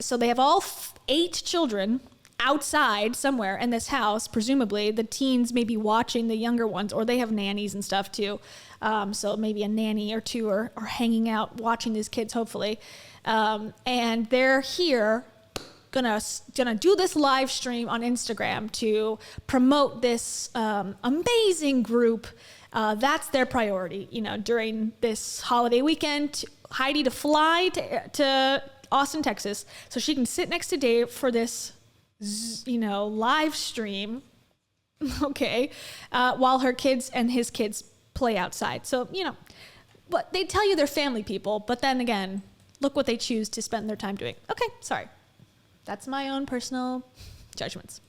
so they have all 8 children outside somewhere in this house. Presumably the teens may be watching the younger ones, or they have nannies and stuff too. So maybe a nanny or 2 are hanging out watching these kids, hopefully. And they're here gonna do this live stream on Instagram to promote this amazing group. That's their priority, during this holiday weekend. Heidi to fly to Austin, Texas, so she can sit next to Dave for this, live stream, okay, while her kids and his kids play outside. So, but they tell you they're family people, but then again, look what they choose to spend their time doing. Okay, sorry. That's my own personal judgments.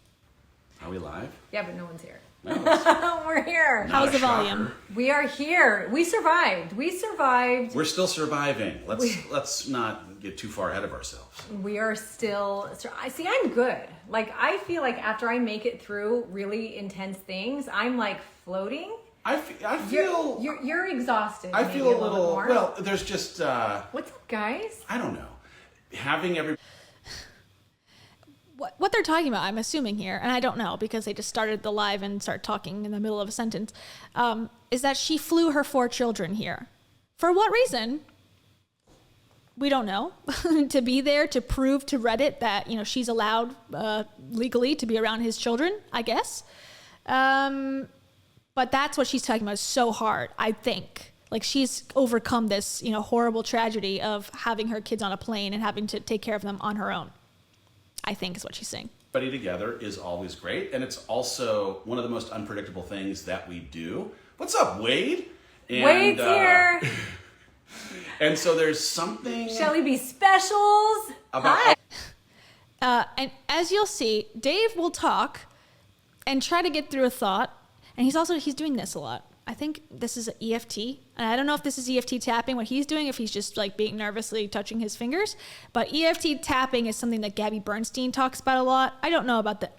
Are we live? Yeah, but no one's here. No, We're here. How's the volume? We are here. We survived. We're still surviving. Let's not get too far ahead of ourselves. We are still. See, I'm good. Like, I feel like after I make it through really intense things, I'm like floating. I feel you're exhausted. I feel a little. More. Well, there's just. What's up, guys? I don't know. Having every. What they're talking about, I'm assuming here, and I don't know because they just started the live and start talking in the middle of a sentence, is that she flew her 4 children here. For what reason? We don't know. To be there to prove to Reddit that, she's allowed legally to be around his children, I guess. But that's what she's talking about, so hard, I think. Like, she's overcome this, horrible tragedy of having her kids on a plane and having to take care of them on her own, I think is what she's saying. Everybody together is always great, and it's also one of the most unpredictable things that we do. What's up, Wade? Wade's here. And so there's something... Shelly B specials. About... Hi. And as you'll see, Dave will talk and try to get through a thought, and he's doing this a lot. I think this is an EFT. And I don't know if this is EFT tapping, what he's doing, if he's just like being nervously touching his fingers. But EFT tapping is something that Gabby Bernstein talks about a lot. I don't know about the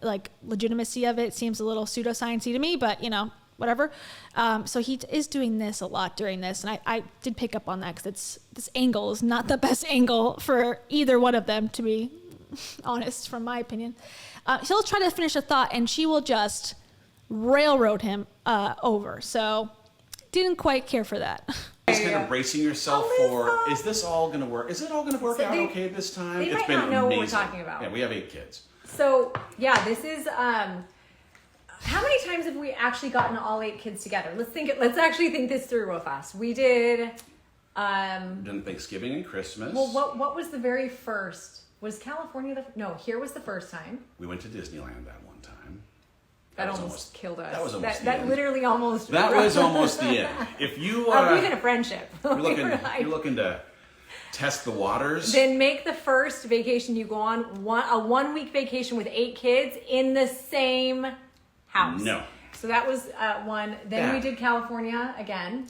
legitimacy of it. It seems a little pseudoscience-y to me, but whatever. So he is doing this a lot during this. And I did pick up on that because this angle is not the best angle for either one of them, to be honest, from my opinion. He'll try to finish a thought and she will just railroad him over. So didn't quite care for that. Just kind of bracing yourself for, is this all going to work? Is it all going to work out okay this time? They might not know what we're talking about. Yeah, we have 8 kids. So, yeah, this is, how many times have we actually gotten all 8 kids together? Let's actually think this through real fast. We did, done Thanksgiving and Christmas. Well, what was the very first? Was California here was the first time. We went to Disneyland that one time. That almost killed us. That was almost the end. end. Literally almost. That was almost the end. If you we've a friendship. You're looking to test the waters. Then make the first vacation you go on a 1-week vacation with 8 kids in the same house. No. So that was one. Then we did California again.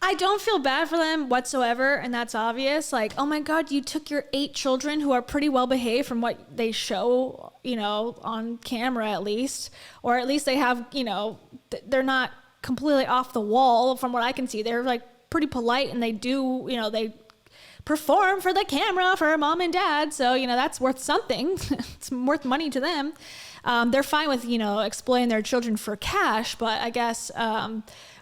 I don't feel bad for them whatsoever, and that's obvious. Like, oh my God, you took your 8 children who are pretty well behaved from what they show, on camera at least. Or at least they have, they're not completely off the wall from what I can see. They're like pretty polite and they do, they perform for the camera for mom and dad. So, that's worth something. It's worth money to them. They're fine with, exploiting their children for cash, but I guess...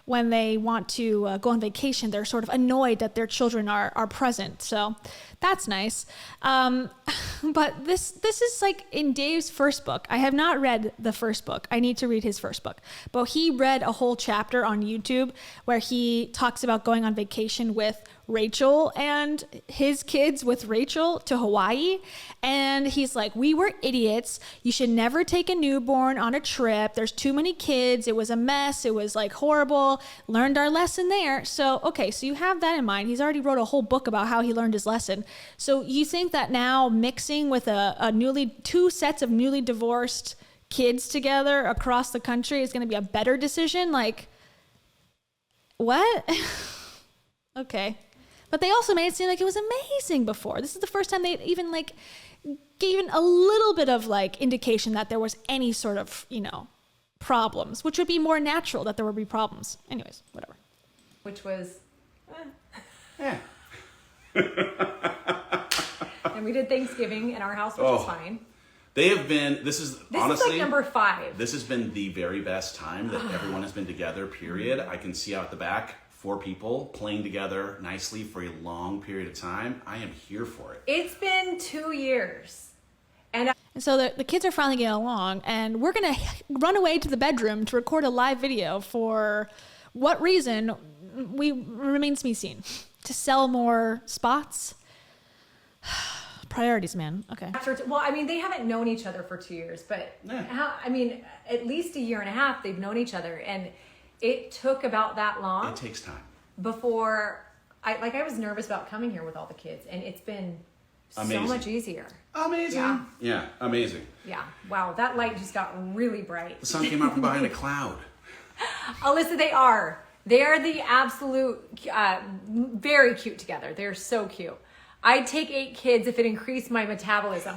when they want to go on vacation, they're sort of annoyed that their children are present. So that's nice. But this is like in Dave's first book. I have not read the first book. I need to read his first book. But he read a whole chapter on YouTube where he talks about going on vacation with Rachel and his kids with Rachel to Hawaii. And he's like, we were idiots. You should never take a newborn on a trip. There's too many kids. It was a mess. It was like horrible. Learned our lesson there. So, okay, so you have that in mind. He's already wrote a whole book about how he learned his lesson. So you think that now mixing with two sets of newly divorced kids together across the country is going to be a better decision? Like, what? Okay. But they also made it seem like it was amazing before. This is the first time they even gave a little bit of indication that there was any sort of, problems, which would be more natural that there would be problems. Anyways, whatever. Which was, Yeah. And we did Thanksgiving in our house, which is fine. They have been, this is honestly, like number 5. This has been the very best time that everyone has been together, period. I can see out the back 4 people playing together nicely for a long period of time. I am here for it. It's been 2 years. And so the kids are finally getting along, and we're going to run away to the bedroom to record a live video for what reason remains to be seen. To sell more spots. Priorities, man. Okay. Well, I mean, they haven't known each other for 2 years, but at least a year and a half they've known each other, and it took about that long. It takes time. Before I was nervous about coming here with all the kids, and it's been amazing. So much easier. Amazing. Yeah, amazing. Yeah. Wow, that light just got really bright. The sun came out from behind a cloud. Alyssa, they are the absolute, very cute together. They're so cute. I'd take 8 kids if it increased my metabolism.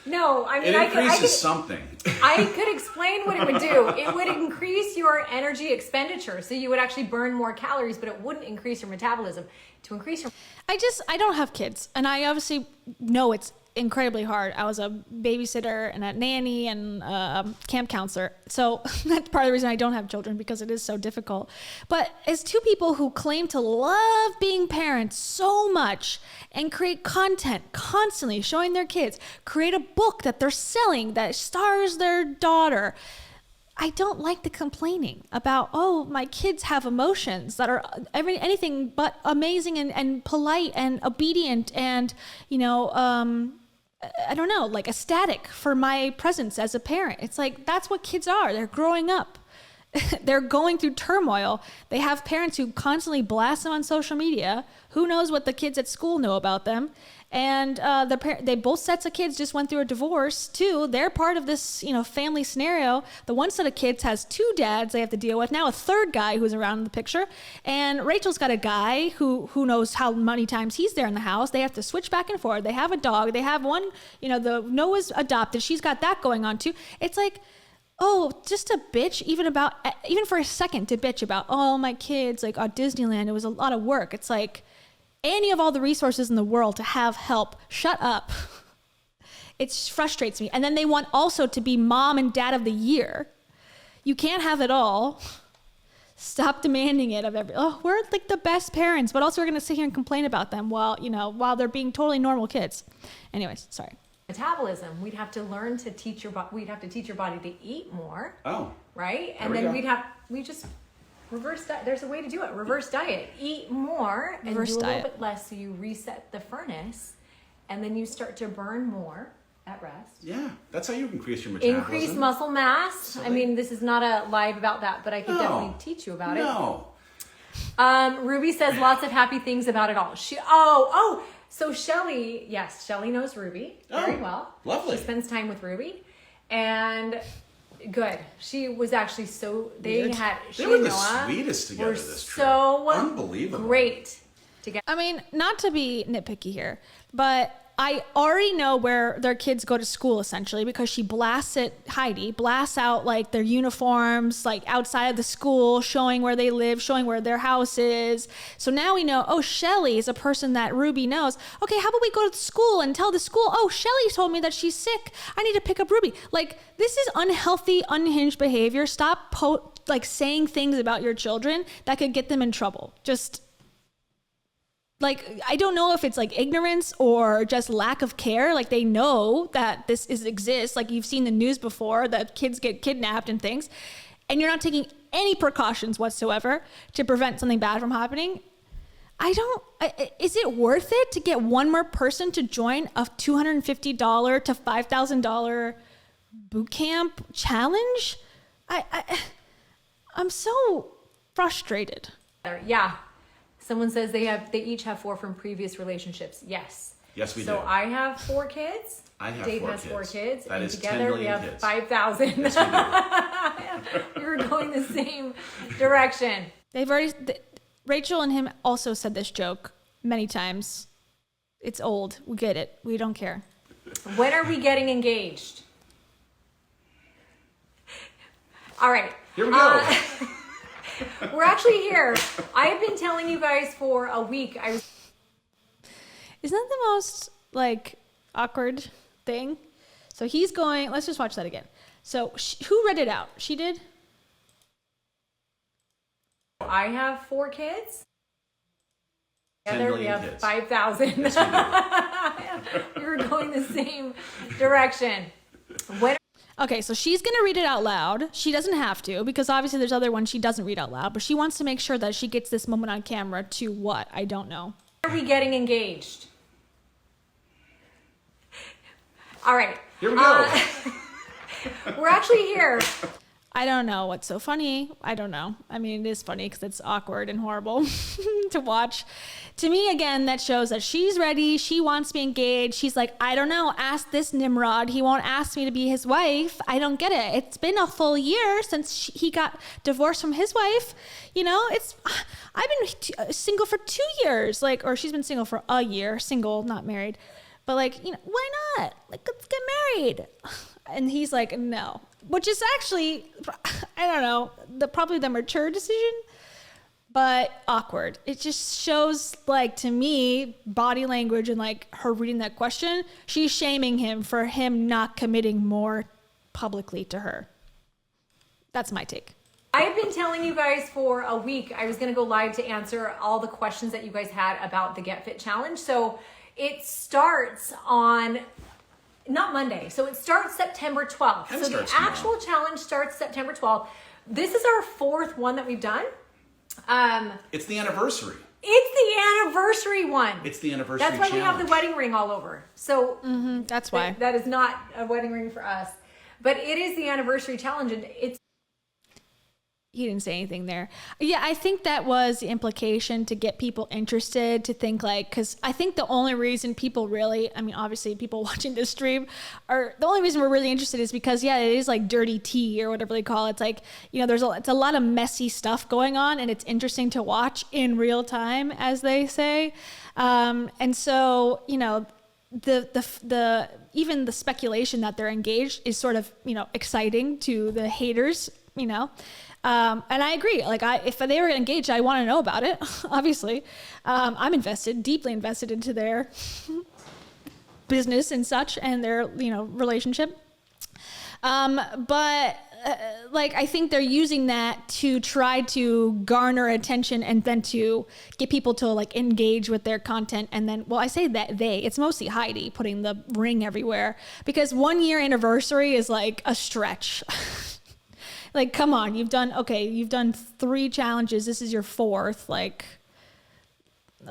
No, I mean, it increases something. I could explain what it would do. It would increase your energy expenditure, so you would actually burn more calories, but it wouldn't increase your metabolism. To increase your... I don't have kids, and I obviously know it's incredibly hard. I was a babysitter and a nanny and a camp counselor. So that's part of the reason I don't have children, because it is so difficult. But as 2 people who claim to love being parents so much and create content constantly showing their kids, create a book that they're selling that stars their daughter, I don't like the complaining about, oh, my kids have emotions that are anything but amazing and polite and obedient and, I don't know, like ecstatic for my presence as a parent. It's like, that's what kids are. They're growing up. They're going through turmoil. They have parents who constantly blast them on social media. Who knows what the kids at school know about them? And they both sets of kids just went through a divorce too. They're part of this, family scenario. The one set of kids has 2 dads they have to deal with. Now a 3rd guy who's around in the picture. And Rachel's got a guy who knows how many times he's there in the house. They have to switch back and forth. They have a dog. They have one, the Noah's adopted. She's got that going on too. It's like, oh, just a bitch, even for a second to bitch about, oh, my kids, like at Disneyland, it was a lot of work. It's like, and you have all the resources in the world to have help. Shut up. It frustrates me. And then they want also to be mom and dad of the year. You can't have it all. Stop demanding it of we're like the best parents, but also we're going to sit here and complain about them while they're being totally normal kids. Anyways, sorry. Metabolism. We'd have to learn to teach your body to eat more. Oh. Right? And then we just reverse diet. There's a way to do it. Reverse diet. Eat more and do a little bit less, so you reset the furnace, and then you start to burn more at rest. Yeah, that's how you increase your metabolism. Increase muscle mass. Silly. I mean, this is not a live about that, but I could definitely teach you about it. Ruby says lots of happy things about it all. So Shelly, yes, Shelly knows Ruby very well. Lovely. She spends time with Ruby, and good. She was actually they were the sweetest together this trip. So unbelievable. Great together. I mean, not to be nitpicky here, but I already know where their kids go to school, essentially, because Heidi blasts out like their uniforms, like outside of the school, showing where they live, showing where their house is. So now we know, oh, Shelly is a person that Ruby knows. Okay, how about we go to school and tell the school, oh, Shelly told me that she's sick. I need to pick up Ruby. Like, this is unhealthy, unhinged behavior. Stop saying things about your children that could get them in trouble. Just... I don't know if it's ignorance or just lack of care. They know that this exists. You've seen the news before that kids get kidnapped and things, and you're not taking any precautions whatsoever to prevent something bad from happening. Is it worth it to get one more person to join a $250 to $5,000 boot camp challenge? I'm so frustrated. Yeah. Someone says they each have 4 from previous relationships. Yes. Yes, we do. So I have 4 kids. I have Dave 4 has kids. 4 kids. That and is together 10 million we have kids. 5,000. Yes, we do. We were going the same direction. Rachel and him also said this joke many times. It's old. We get it. We don't care. When are we getting engaged? All right. Here we go. We're actually here. I have been telling you guys for a week. Isn't that the most like awkward thing? So he's going, let's just watch that again. So who read it out? She did? I have 4 kids. 10 Together we million have kids. 5,000. Yes, we were going the same direction. Okay, so she's going to read it out loud. She doesn't have to, because obviously there's other ones she doesn't read out loud, but she wants to make sure that she gets this moment on camera to what? I don't know. When are we getting engaged? All right. Here we go. We're actually here. I don't know what's so funny. I don't know. I mean, it is funny because it's awkward and horrible to watch. To me, again, that shows that she's ready. She wants to be engaged. She's like, I don't know. Ask this Nimrod. He won't ask me to be his wife. I don't get it. It's been a full year since he got divorced from his wife. You know, I've been single for 2 years. Like, or she's been single for a year. Single, not married. But like, you know, why not? Like, let's get married. And he's like, no. Which is actually, I don't know, probably the mature decision, but awkward. It just shows, like, to me, body language and, like, her reading that question. She's shaming him for him not committing more publicly to her. That's my take. I've been telling you guys for a week I was going to go live to answer all the questions that you guys had about the Get Fit Challenge. So it starts on... not Monday. So it starts September 12th. So the actual challenge starts September 12th. This is our 4th one that we've done. It's the anniversary. It's the anniversary one. It's the anniversary That's why challenge. we have the wedding ring all over. So that's why. That is not a wedding ring for us. But it is the anniversary challenge, and it's... He didn't say anything there. Yeah, I think that was the implication to get people interested, to think like, because I think the only reason people really, I mean, obviously people watching this stream the only reason we're really interested is because, yeah, it is like dirty tea or whatever they call it. It's like, you know, it's a lot of messy stuff going on, and it's interesting to watch in real time, as they say. And so, you know, the even the speculation that they're engaged is sort of, you know, exciting to the haters, you know. And I agree. Like, if they were engaged, I want to know about it. Obviously, I'm deeply invested into their business and such, and their, you know, relationship. But like, I think they're using that to try to garner attention, and then to get people to like engage with their content. And then, well, I say that it's mostly Heidi putting the ring everywhere, because 1 year anniversary is like a stretch. Like, come on, you've done 3 challenges. This is your 4th. Like,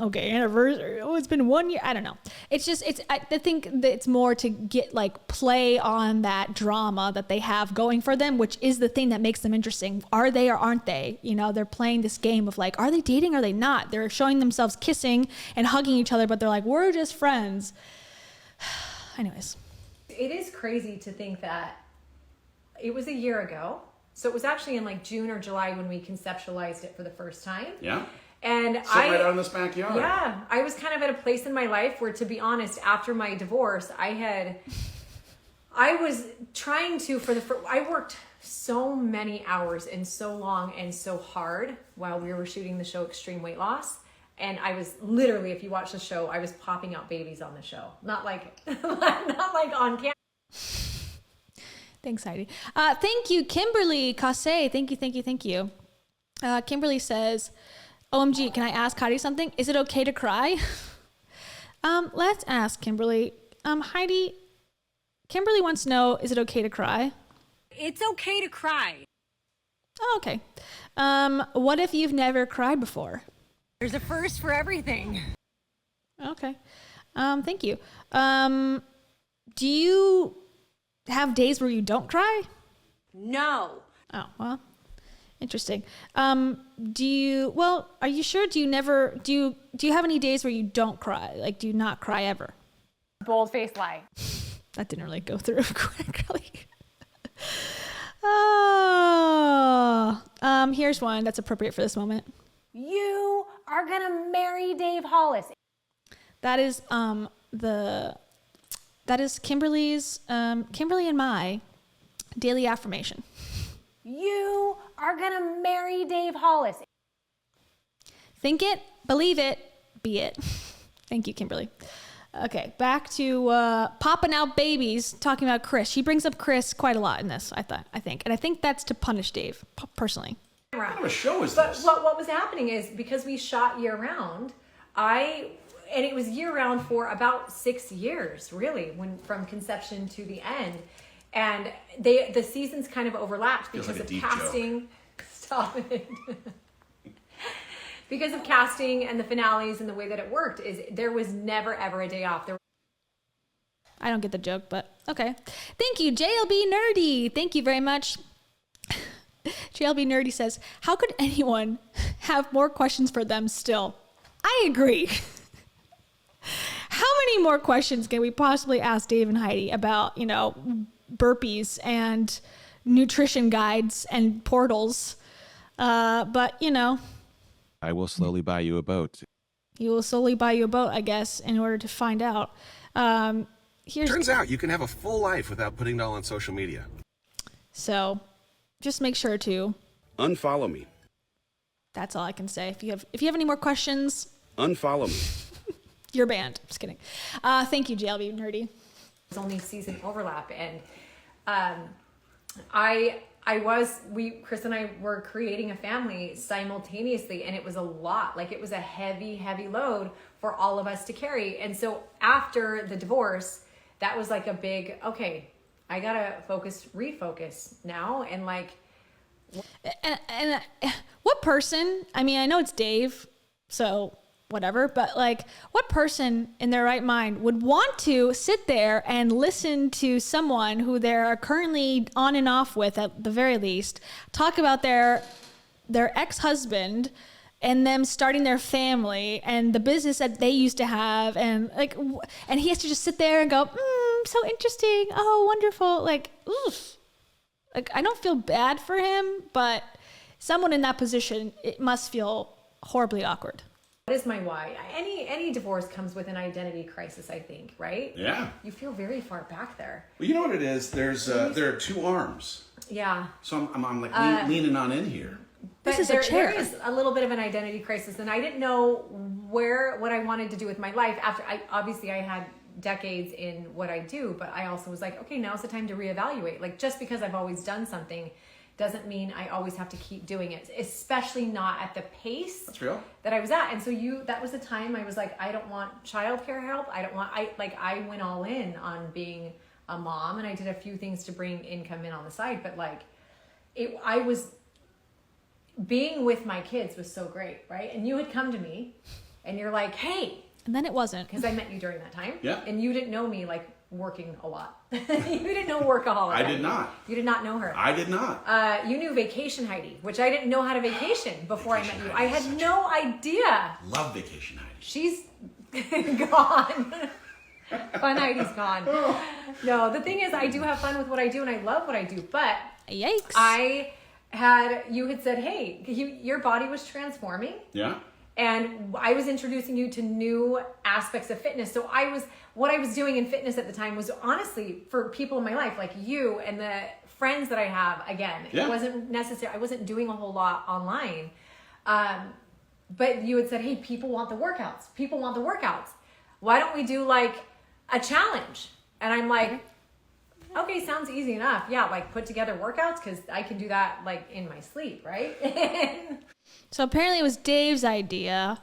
okay, anniversary. Oh, it's been 1 year. I don't know. It's just, I think that it's more to get like play on that drama that they have going for them, which is the thing that makes them interesting. Are they or aren't they? You know, they're playing this game of like, are they dating? Or are they not? They're showing themselves kissing and hugging each other, but they're like, we're just friends. Anyways. It is crazy to think that it was a year ago. So it was actually in like June or July when we conceptualized it for the first time. Yeah. And right out in this backyard. Yeah. I was kind of at a place in my life where, to be honest, after my divorce, I was trying to, I worked so many hours and so long and so hard while we were shooting the show Extreme Weight Loss. And I was literally, if you watch the show, I was popping out babies on the show. Not like on camera. Thanks, Heidi. Thank you, Kimberly Casse. Thank you. Kimberly says, OMG, can I ask Heidi something? Is it okay to cry? Let's ask Kimberly. Heidi, Kimberly wants to know, is it okay to cry? It's okay to cry. Oh, okay. What if you've never cried before? There's a first for everything. Okay. Thank you. Do you have days where you don't cry? No. Oh, well, interesting. Are you sure? Do you have any days where you don't cry? Like, do you not cry ever? Bold-faced lie. That didn't really go through quickly. Here's one that's appropriate for this moment. You are gonna marry Dave Hollis. That is Kimberly and my daily affirmation. You are gonna marry Dave Hollis. Think it, believe it, be it. Thank you, Kimberly. Okay, back to popping out babies, talking about Chris. She brings up Chris quite a lot in this, I think. And I think that's to punish Dave, personally. What kind of a show is but this? What was happening is, because we shot year round, and it was year round for about 6 years, really, from conception to the end. And the seasons kind of overlapped because like of deep casting. joke. Stop it. Because of casting and the finales and the way that it worked, is there was never ever a day off. I don't get the joke, but okay. Thank you, JLB Nerdy. Thank you very much. JLB Nerdy says, how could anyone have more questions for them still? I agree. How many more questions can we possibly ask Dave and Heidi about, burpees and nutrition guides and portals? But, I will slowly buy you a boat. He will slowly buy you a boat, I guess, in order to find out. Turns out you can have a full life without putting it all on social media. So just make sure to Unfollow me. That's all I can say. If you have any more questions, Unfollow me. you're banned. Just kidding. Thank you, JLB Nerdy. It's only season overlap, and Chris and I were creating a family simultaneously, and it was a lot. Like, it was a heavy, heavy load for all of us to carry. And so after the divorce, that was like a big, okay, I gotta refocus now. And like, and what person, I mean, I know it's Dave, so whatever, but like, what person in their right mind would want to sit there and listen to someone who they're currently on and off with, at the very least, talk about their ex-husband and them starting their family and the business that they used to have, and like, and he has to just sit there and go, so interesting, oh, wonderful, like, oof. Like, I don't feel bad for him, but someone in that position, it must feel horribly awkward. What is my why? Any divorce comes with an identity crisis, I think, right? Yeah. You feel very far back there. Well, you know what it is? There are two arms. Yeah. So I'm like leaning on in here. This is a chair. There is a little bit of an identity crisis, and I didn't know what I wanted to do with my life after I had decades in what I do, but I also was like, okay, now's the time to reevaluate. Like, just because I've always done something doesn't mean I always have to keep doing it, especially not at the pace That's real. that I was at. And so that was the time I was like, I don't want childcare help. I went all in on being a mom, and I did a few things to bring income in on the side, but like, I was being with my kids was so great, right? And you had come to me and you're like, hey, And then it wasn't. because I met you during that time. Yeah. And you didn't know me like working a lot. You didn't know workaholic. I did not. You did not know her. I did not. You knew Vacation Heidi, which I didn't know how to vacation before Vacation I met you. Heidi I is had such no idea. Love Vacation Heidi. She's gone. Fun Heidi's gone. No, the thing is, I do have fun with what I do, and I love what I do. But Yikes. you had said, hey, your body was transforming. Yeah. And I was introducing you to new aspects of fitness. So what I was doing in fitness at the time was honestly for people in my life, like you and the friends that I have, again, Yeah. It wasn't necessary. I wasn't doing a whole lot online. But you had said, hey, people want the workouts. Why don't we do like a challenge? And I'm like, okay, sounds easy enough. Yeah. Like, put together workouts, 'cause I can do that like in my sleep. Right. So apparently it was Dave's idea,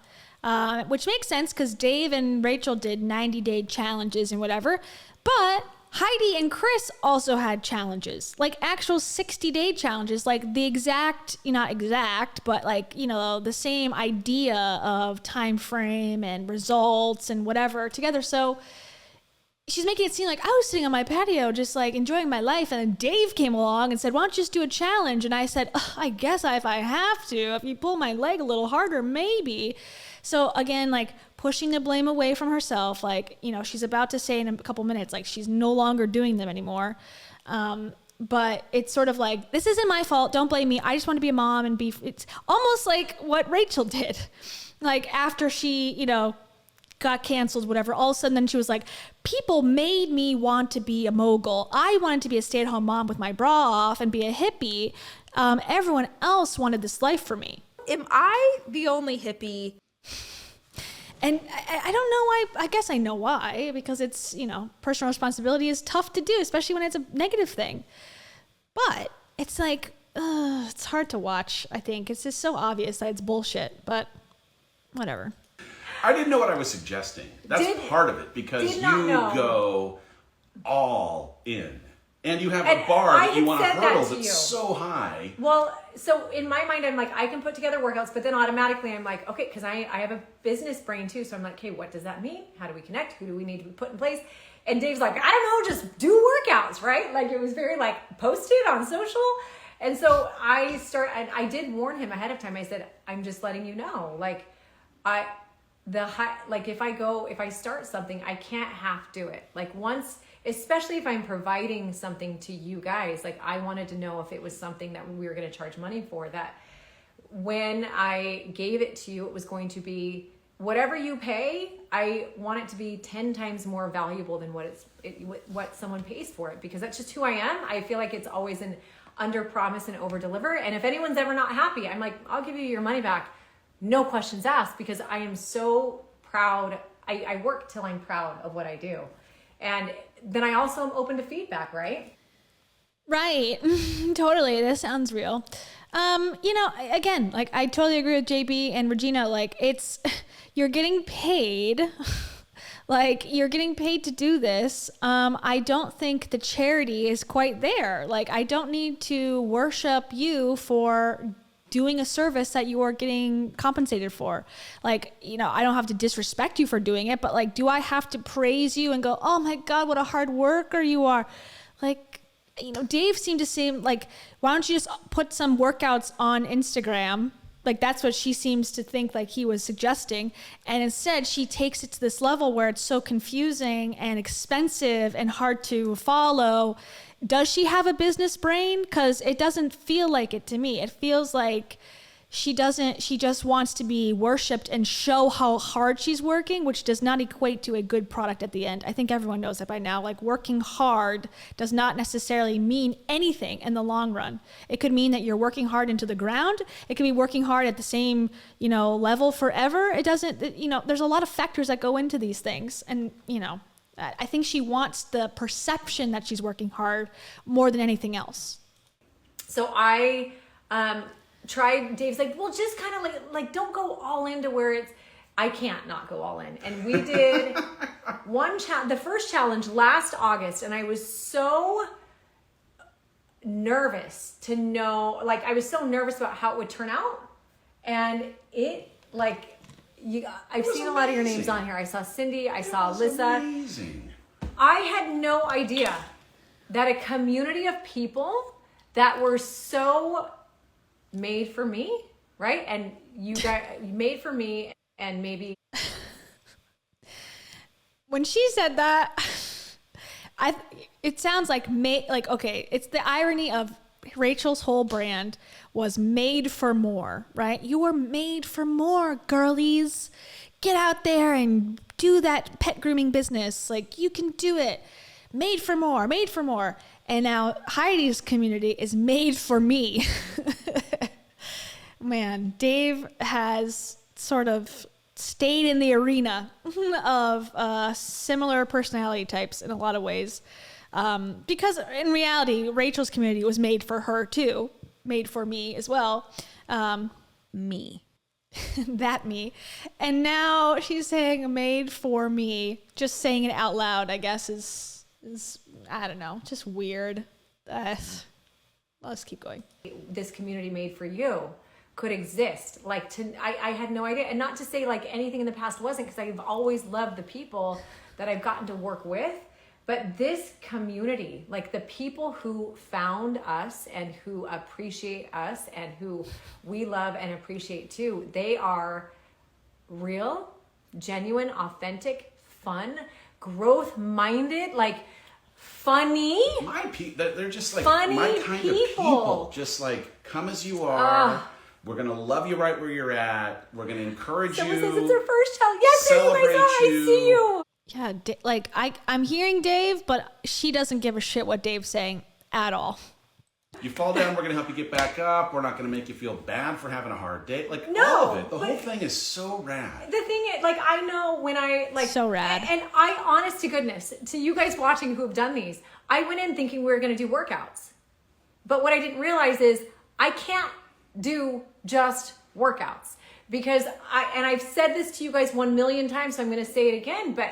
which makes sense because Dave and Rachel did 90-day challenges and whatever. But Heidi and Chris also had challenges, like actual 60-day challenges, like the exact, not exact, but like, the same idea of time frame and results and whatever together. So she's making it seem like I was sitting on my patio just like enjoying my life, and then Dave came along and said, why don't you just do a challenge? And I said, I guess if I have to, if you pull my leg a little harder, maybe. So again, like pushing the blame away from herself, like, she's about to say in a couple minutes, like she's no longer doing them anymore. But it's sort of like, this isn't my fault, don't blame me, I just want to be a mom and it's almost like what Rachel did. Like after she, got canceled, whatever, all of a sudden then she was like, people made me want to be a mogul. I wanted to be a stay-at-home mom with my bra off and be a hippie. Everyone else wanted this life for me. Am I the only hippie? And I don't know why. I guess I know why, because it's, personal responsibility is tough to do, especially when it's a negative thing. But it's like, it's hard to watch, I think. It's just so obvious that it's bullshit, but whatever. I didn't know what I was suggesting. That's part of it, because you go all in. And you have a bar that you want to hurdle that's so high. Well, so in my mind, I'm like, I can put together workouts, but then automatically I'm like, okay, because I have a business brain too. So I'm like, okay, what does that mean? How do we connect? Who do we need to put in place? And Dave's like, I don't know, just do workouts, right? Like, it was very like, post it on social. And so I did warn him ahead of time. I said, I'm just letting you know, like, if I start something, I can't half do it. Like, once, especially if I'm providing something to you guys, like, I wanted to know if it was something that we were going to charge money for, that when I gave it to you, it was going to be whatever you pay. I want it to be 10 times more valuable than what someone pays for it, because that's just who I am. I feel like it's always an under promise and over deliver. And if anyone's ever not happy, I'm like, I'll give you your money back. No questions asked, because I am so proud. I work till I'm proud of what I do. And then I also am open to feedback, right? Right. Totally. This sounds real. Again, like, I totally agree with JB and Regina. Like, you're getting paid. Like, you're getting paid to do this. I don't think the charity is quite there. Like, I don't need to worship you for doing a service that you are getting compensated for. Like, I don't have to disrespect you for doing it, but like, do I have to praise you and go, oh my God, what a hard worker you are? Like, Dave seemed to say, like, why don't you just put some workouts on Instagram? Like, that's what she seems to think, like, he was suggesting. And instead she takes it to this level where it's so confusing and expensive and hard to follow. Does she have a business brain? Because it doesn't feel like it to me. It feels like she just wants to be worshipped and show how hard she's working, which does not equate to a good product at the end. I think everyone knows that by now. Like, working hard does not necessarily mean anything in the long run. It could mean that you're working hard into the ground. It could be working hard at the same, level forever. It doesn't, there's a lot of factors that go into these things. And, I think she wants the perception that she's working hard more than anything else. So I tried. Dave's like, well, just kind of like don't go all into where it's. I can't not go all in. And we did the first challenge last August, and I was so nervous to know. Like, I was so nervous about how it would turn out, and it like. I've seen a lot of your names on here. I saw Cindy. I saw Alyssa. Amazing. I had no idea that a community of people that were so made for me, right? And you guys made for me, and maybe. When she said that, it sounds like okay, it's the irony of Rachel's whole brand was made for more, right? You were made for more, girlies. Get out there and do that pet grooming business. Like, you can do it. Made for more, made for more. And now Heidi's community is made for me. Man, Dave has sort of stayed in the arena of similar personality types in a lot of ways. Because in reality, Rachel's community was made for her too. Made for me as well. Me. That me. And now she's saying made for me. Just saying it out loud, I guess, is I don't know, just weird. Let's keep going. This community made for you could exist. Like, I had no idea. And not to say like anything in the past wasn't, because I've always loved the people that I've gotten to work with. But this community, like the people who found us and who appreciate us and who we love and appreciate too, they are real, genuine, authentic, fun, growth-minded, like funny. They're just like funny my kind of people. Just like, come as you are. We're going to love you right where you're at. We're going to encourage you. Someone says it's their first child. Yes, there you guys are. I see you. Yeah, I'm hearing Dave, but she doesn't give a shit what Dave's saying at all. You fall down, we're going to help you get back up. We're not going to make you feel bad for having a hard day. Like, No, all of it. The whole thing is so rad. The thing is, like, I know when I, like... So rad. And I, honest to goodness, to you guys watching who have done these, I went in thinking we were going to do workouts. But what I didn't realize is I can't do just workouts. Because I've said this to you guys 1 million times, so I'm going to say it again, but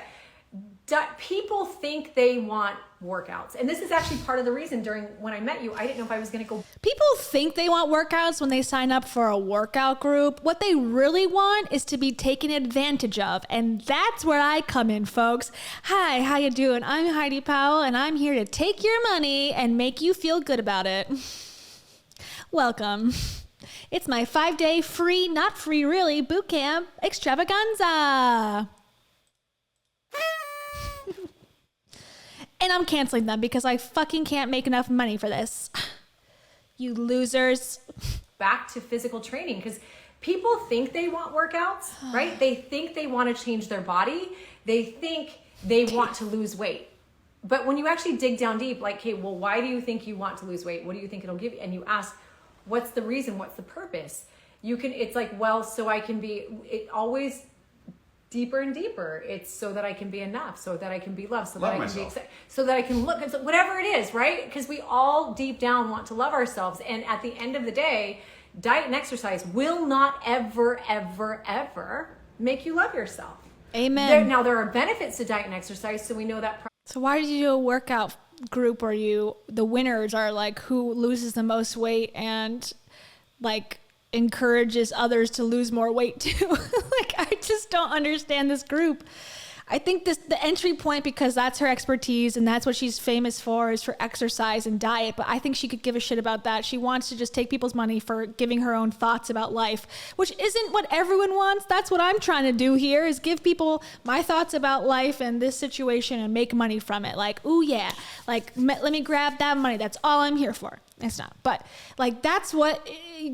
people think they want workouts. And this is actually part of the reason when I met you, I didn't know if I was going to go. People think they want workouts when they sign up for a workout group. What they really want is to be taken advantage of. And that's where I come in, folks. Hi, how you doing? I'm Heidi Powell, and I'm here to take your money and make you feel good about it. Welcome. It's my 5-day free, not free really, boot camp extravaganza. And I'm canceling them because I fucking can't make enough money for this. You losers. Back to physical training because people think they want workouts, right? They think they want to change their body. They think they want to lose weight. But when you actually dig down deep, like, hey, well, why do you think you want to lose weight? What do you think it'll give you? And you ask, what's the reason? What's the purpose? It's like, well, so I can be, it always deeper and deeper. It's so that I can be enough, so that I can be loved, so that I can be accepted, so that I can look, whatever it is, right? Because we all deep down want to love ourselves. And at the end of the day, diet and exercise will not ever, ever, ever make you love yourself. Amen. Now, there are benefits to diet and exercise, so we know that. So why did you do a workout group where the winners are like who loses the most weight and like encourages others to lose more weight too? Like, I just don't understand this group. I think the entry point, because that's her expertise and that's what she's famous for, is for exercise and diet. But I think she could give a shit about that. She wants to just take people's money for giving her own thoughts about life, which isn't what everyone wants. That's what I'm trying to do here, is give people my thoughts about life and this situation and make money from it. Like, ooh yeah, like let me grab that money. That's all I'm here for. It's not, but like, that's what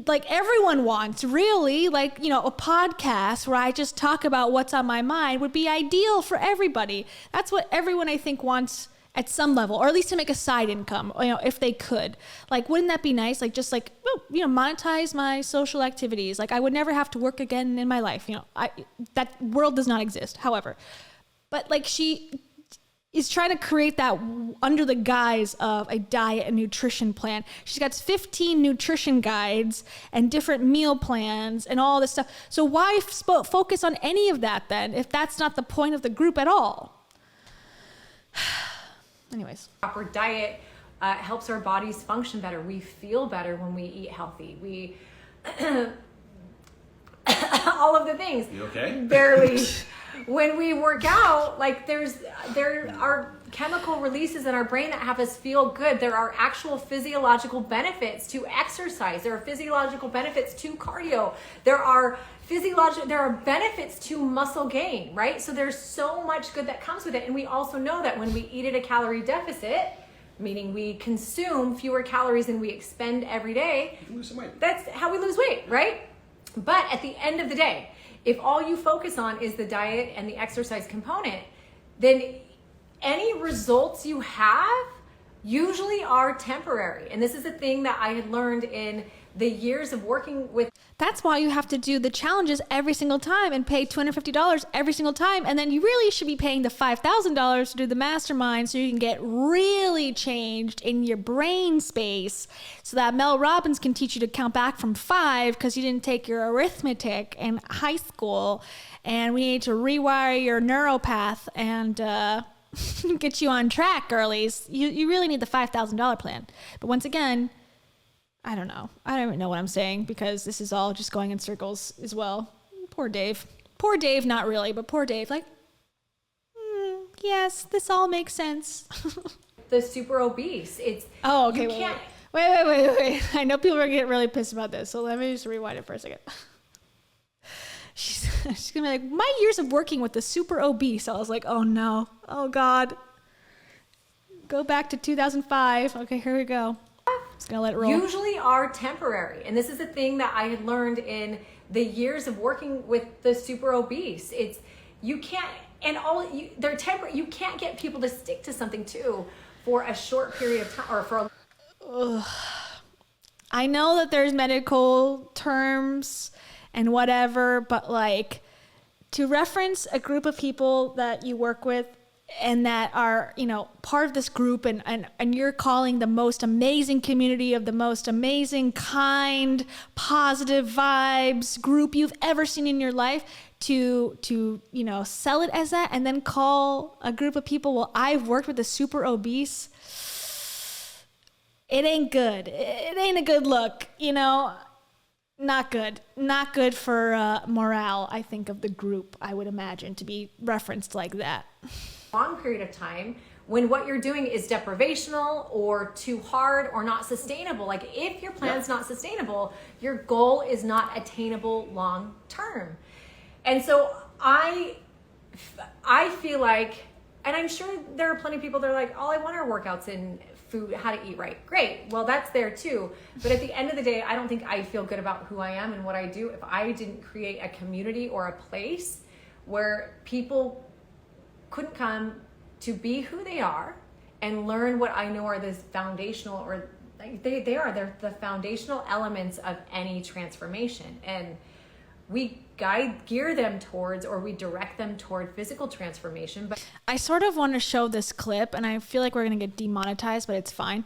like everyone wants, really. Like, you know, a podcast where I just talk about what's on my mind would be ideal for everybody. That's what everyone, I think, wants at some level, or at least to make a side income, you know, if they could. Like, wouldn't that be nice? Like, just like, you know, monetize my social activities. Like, I would never have to work again in my life. You know, that world does not exist, however. But like, she is trying to create that under the guise of a diet and nutrition plan. She's got 15 nutrition guides and different meal plans and all this stuff. So why focus on any of that then, if that's not the point of the group at all? Anyways. Proper diet helps our bodies function better. We feel better when we eat healthy. We, all of the things. You okay? Barely. When we work out, like there are chemical releases in our brain that have us feel good. There are actual physiological benefits to exercise. There are physiological benefits to cardio. There are benefits to muscle gain, right? So there's so much good that comes with it. And we also know that when we eat at a calorie deficit, meaning we consume fewer calories than we expend every day, you can lose some weight. That's how we lose weight, right? But at the end of the day, if all you focus on is the diet and the exercise component, then any results you have usually are temporary. And this is a thing that I had learned in the years of working with. That's why you have to do the challenges every single time and pay $250 every single time. And then you really should be paying the $5,000 to do the mastermind so you can get really changed in your brain space, so that Mel Robbins can teach you to count back from 5 because you didn't take your arithmetic in high school. And we need to rewire your neuropath and get you on track, girlies. You really need the $5,000 plan. But once again, I don't know. I don't even know what I'm saying because this is all just going in circles as well. Poor Dave. Poor Dave, not really, but poor Dave. Like, yes, this all makes sense. The super obese. It's okay. Wait. I know people are gonna get really pissed about this, so let me just rewind it for a second. She's gonna be like, my years of working with the super obese. I was like, oh no, oh God. Go back to 2005. Okay, here we go. Just gonna let it roll. Usually are temporary. And this is a thing that I had learned in the years of working with the super obese. It's, you can't, and they're temporary. You can't get people to stick to something too for a short period of time or for I know that there's medical terms and whatever, but like to reference a group of people that you work with and that are, you know, part of this group and you're calling the most amazing community of the most amazing, kind, positive vibes group you've ever seen in your life, to you know, sell it as that and then call a group of people, well, I've worked with the super obese. It ain't good. It ain't a good look, you know. Not good. Not good for morale, I think, of the group, I would imagine, to be referenced like that. Long period of time when what you're doing is deprivational or too hard or not sustainable. Like if your plan's not sustainable, your goal is not attainable long term. And so I feel like, and I'm sure there are plenty of people that are like, all I want are workouts and food, how to eat right. Great. Well, that's there too. But at the end of the day, I don't think I feel good about who I am and what I do if I didn't create a community or a place where people couldn't come to be who they are and learn what I know are the foundational, or they're the foundational elements of any transformation. And we gear them towards, or we direct them toward physical transformation. But I sort of want to show this clip, and I feel like we're going to get demonetized, but it's fine.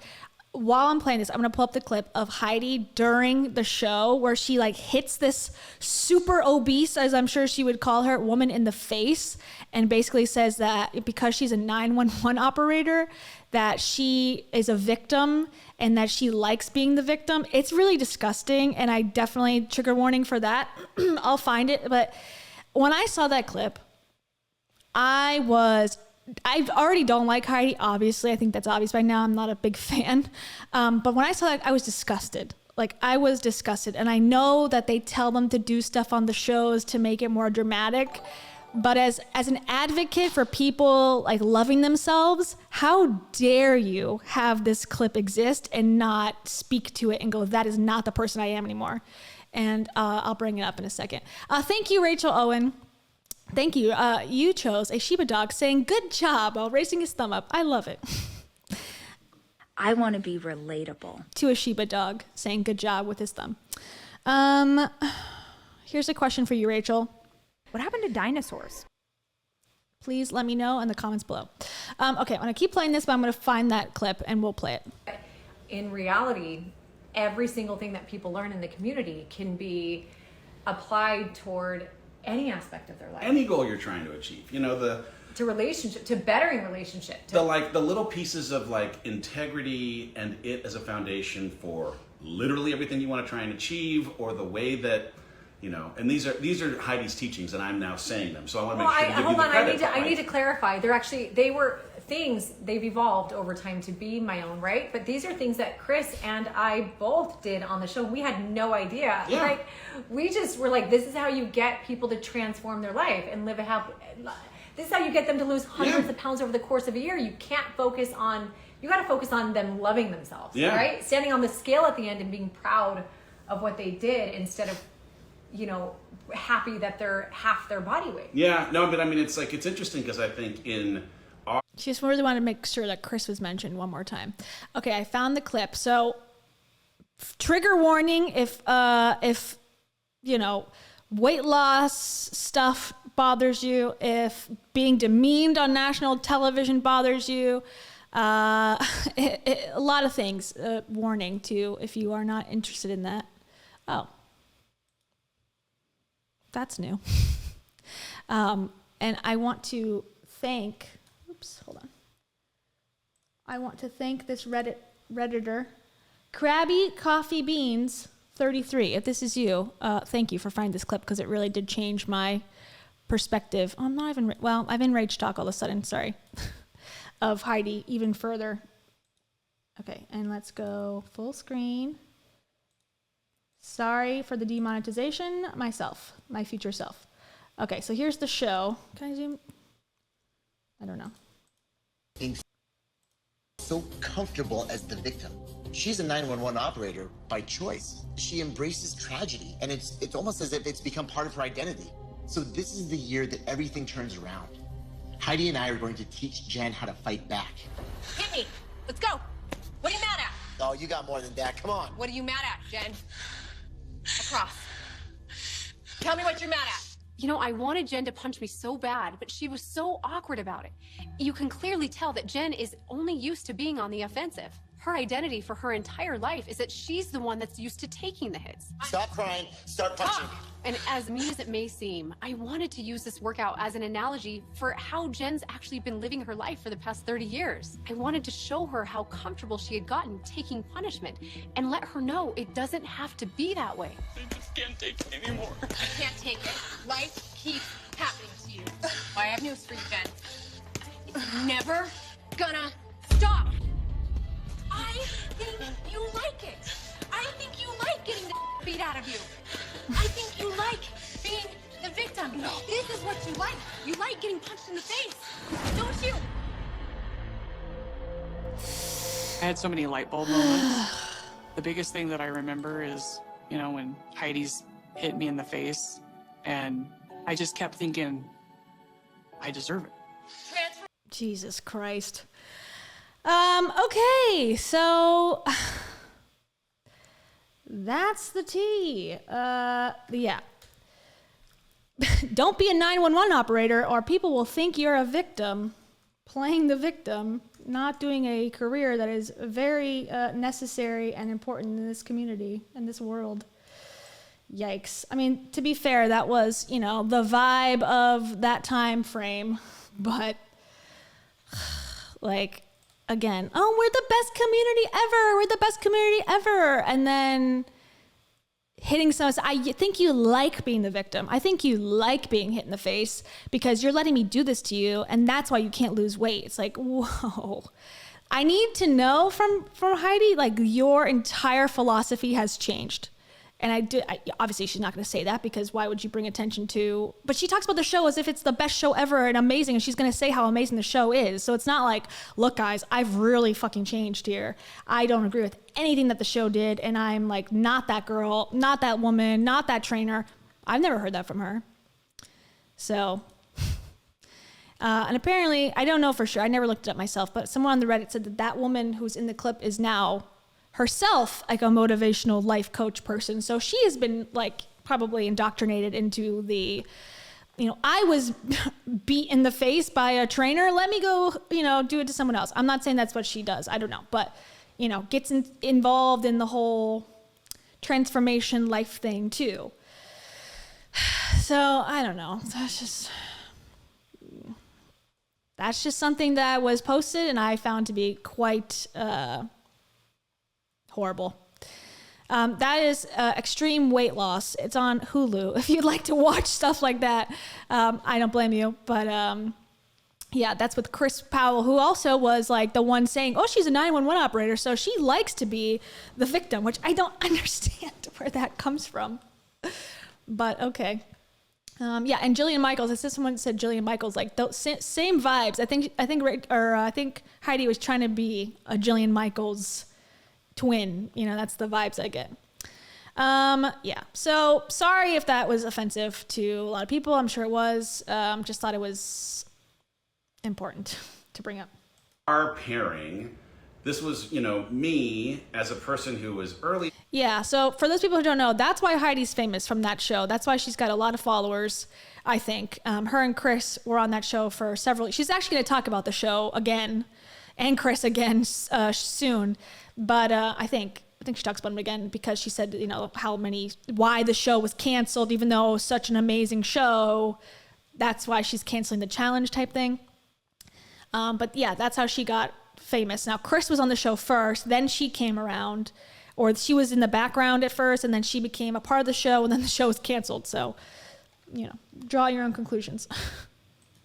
While I'm playing this, I'm going to pull up the clip of Heidi during the show where she like hits this super obese, as I'm sure she would call her, woman in the face, and basically says that because she's a 911 operator, that she is a victim and that she likes being the victim. It's really disgusting, and I definitely, trigger warning for that. I'll find it. But when I saw that clip, I already don't like Heidi, obviously. I think that's obvious by now. I'm not a big fan. But when I saw that, I was disgusted. Like, I was disgusted. And I know that they tell them to do stuff on the shows to make it more dramatic. But as an advocate for people like loving themselves, how dare you have this clip exist and not speak to it and go, that is not the person I am anymore. And I'll bring it up in a second. Thank you, Rachel Owen. Thank you. You chose a Shiba dog saying good job while raising his thumb up. I love it. I want to be relatable. To a Shiba dog saying good job with his thumb. Here's a question for you, Rachel. What happened to dinosaurs? Please let me know in the comments below. Okay, I'm going to keep playing this, but I'm going to find that clip and we'll play it. In reality, every single thing that people learn in the community can be applied toward any aspect of their life. Any goal you're trying to achieve. You know, to relationship, to bettering relationship. The little pieces of like integrity and it as a foundation for literally everything you want to try and achieve, or the way that, you know, and these are Heidi's teachings, and I'm now saying them. So I want to make sure to give you the credit. I need to clarify. They were things, they've evolved over time to be my own, right? But these are things that Chris and I both did on the show. We had no idea. Yeah. Like, we just were like, this is how you get people to transform their life and live a happy. This is how you get them to lose hundreds of pounds over the course of a year. You can't focus on. You got to focus on them loving themselves, right? Standing on the scale at the end and being proud of what they did instead of, you know, happy that they're half their body weight. Yeah, no, but I mean, it's interesting because I think she just really wanted to make sure that Chris was mentioned one more time. Okay, I found the clip. So, trigger warning if you know, weight loss stuff bothers you, if being demeaned on national television bothers you, a lot of things. Warning too, if you are not interested in that. Oh. That's new. And I want to thank, hold on. I want to thank this Redditor, Krabby Coffee Beans 33. If this is you, thank you for finding this clip, because it really did change my perspective. I'm not even, I'm in rage talk all of a sudden, sorry, of Heidi even further. Okay, and let's go full screen. Sorry for the demonetization, my future self. Okay, so here's the show. Can I zoom? I don't know. Being so comfortable as the victim. She's a 911 operator by choice. She embraces tragedy, and it's almost as if it's become part of her identity. So this is the year that everything turns around. Heidi and I are going to teach Jen how to fight back. Hit me. Let's go. What are you mad at? Oh, you got more than that. Come on. What are you mad at, Jen? Across. Tell me what you're mad at. You know, I wanted Jen to punch me so bad, but she was so awkward about it. You can clearly tell that Jen is only used to being on the offensive. Her identity for her entire life is that she's the one that's used to taking the hits. Stop crying. Start punching. And as mean as it may seem, I wanted to use this workout as an analogy for how Jen's actually been living her life for the past 30 years. I wanted to show her how comfortable she had gotten taking punishment and let her know it doesn't have to be that way. I just can't take it anymore. I can't take it. Life keeps happening to you. Well, I have news for you, Jen. It's never gonna stop. I think you like it. I think you like getting the beat out of you. I think you like being the victim. No. This is what you like. You like getting punched in the face, don't you? I had so many light bulb moments. The biggest thing that I remember is, you know, when Heidi's hit me in the face, and I just kept thinking, I deserve it. Jesus Christ. Okay, so that's the tea. Yeah. Don't be a 911 operator or people will think you're a victim, playing the victim, not doing a career that is very necessary and important in this community, in this world. Yikes. I mean, to be fair, that was, you know, the vibe of that time frame, but like, again, oh, we're the best community ever. We're the best community ever. And then hitting someone, I think you like being the victim. I think you like being hit in the face because you're letting me do this to you. And that's why you can't lose weight. It's like, whoa. I need to know from Heidi, like your entire philosophy has changed. And obviously she's not going to say that because why would you bring attention to, but she talks about the show as if it's the best show ever and amazing. And she's going to say how amazing the show is. So it's not like, look guys, I've really fucking changed here. I don't agree with anything that the show did. And I'm like, not that girl, not that woman, not that trainer. I've never heard that from her. So, and apparently, I don't know for sure. I never looked it up myself, but someone on the Reddit said that woman who's in the clip is now herself like a motivational life coach person. So she has been like probably indoctrinated into the, you know, I was beat in the face by a trainer. Let me go, you know, do it to someone else. I'm not saying that's what she does. I don't know. But, you know, gets involved in the whole transformation life thing too. So I don't know. That's just something that was posted and I found to be quite, horrible. That is Extreme Weight Loss. It's on Hulu. If you'd like to watch stuff like that, I don't blame you. But yeah, that's with Chris Powell, who also was like the one saying, oh, she's a 911 operator. So she likes to be the victim, which I don't understand where that comes from. But okay. Yeah, and Jillian Michaels. I said someone said Jillian Michaels, like those same vibes. I think Heidi was trying to be a Jillian Michaels twin, you know, that's the vibes I get. Yeah, so sorry if that was offensive to a lot of people. I'm sure it was. Just thought it was important to bring up. Our pairing, this was, you know, me as a person who was early. Yeah, so for those people who don't know, that's why Heidi's famous from that show. That's why she's got a lot of followers, I think. Her and Chris were on that show for several. She's actually going to talk about the show again, and Chris again soon. But I think she talks about him again because she said, you know, why the show was canceled, even though it was such an amazing show. That's why she's canceling the challenge type thing. But yeah, that's how she got famous. Now, Chris was on the show first, then she came around, or she was in the background at first, and then she became a part of the show, and then the show was canceled. So, you know, draw your own conclusions.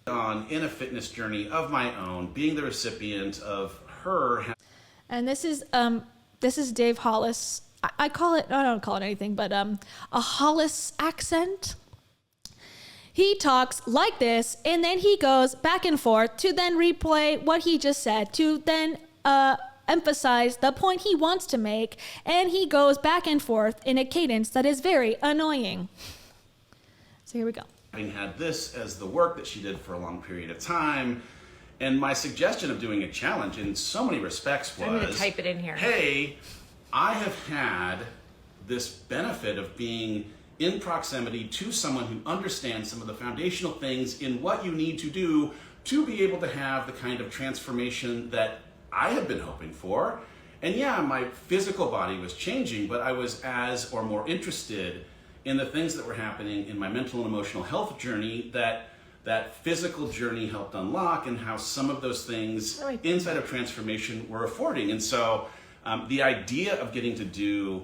In a fitness journey of my own, being the recipient of her. And this is Dave Hollis. I don't call it anything, but a Hollis accent. He talks like this, and then he goes back and forth to then replay what he just said, to then emphasize the point he wants to make, and he goes back and forth in a cadence that is very annoying. So here we go. Having had this as the work that she did for a long period of time, And my suggestion of doing a challenge in so many respects was, I'm going to type it in here. Hey, I have had this benefit of being in proximity to someone who understands some of the foundational things in what you need to do to be able to have the kind of transformation that I had been hoping for. And yeah, my physical body was changing, but I was as or more interested in the things that were happening in my mental and emotional health journey that physical journey helped unlock, and how some of those things inside of transformation were affording. And so the idea of getting to do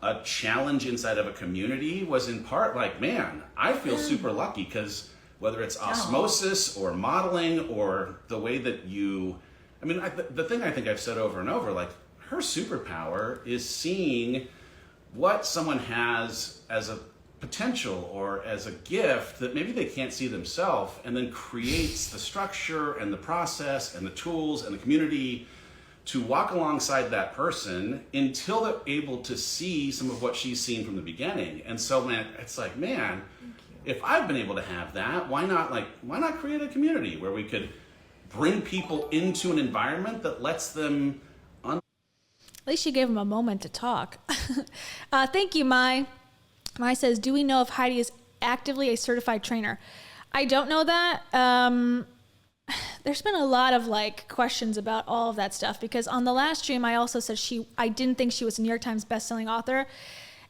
a challenge inside of a community was in part like, man, I feel super lucky, because whether it's osmosis or modeling or the way that you, I mean, the thing I think I've said over and over, like, her superpower is seeing what someone has as a potential or as a gift that maybe they can't see themselves, and then creates the structure and the process and the tools and the community to walk alongside that person until they're able to see some of what she's seen from the beginning. And so, man, it's like, man, if I've been able to have that, why not create a community where we could bring people into an environment that lets them At least you gave him a moment to talk. Thank you, Mai. Mai says, do we know if Heidi is actively a certified trainer? I don't know that. There's been a lot of questions about all of that stuff, because on the last stream, I also said I didn't think she was a New York Times bestselling author.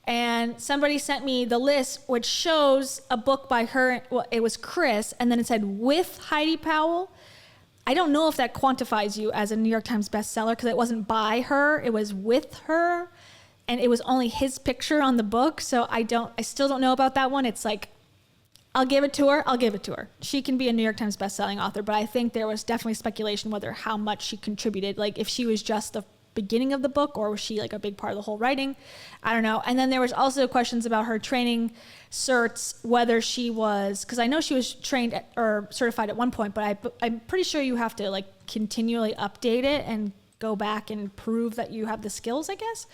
And somebody sent me the list, which shows a book by her. Well, it was Chris, and then it said with Heidi Powell. I don't know if that quantifies you as a New York Times bestseller, because it wasn't by her, it was with her, and it was only his picture on the book. So I still don't know about that one. It's like, I'll give it to her. She can be a New York Times bestselling author, but I think there was definitely speculation whether how much she contributed, like if she was just the beginning of the book, or was she a big part of the whole writing? I don't know. And then there was also questions about her training certs, whether she was, because I know she was trained or certified at one point, but I'm pretty sure you have to continually update it and go back and prove that you have the skills, I guess.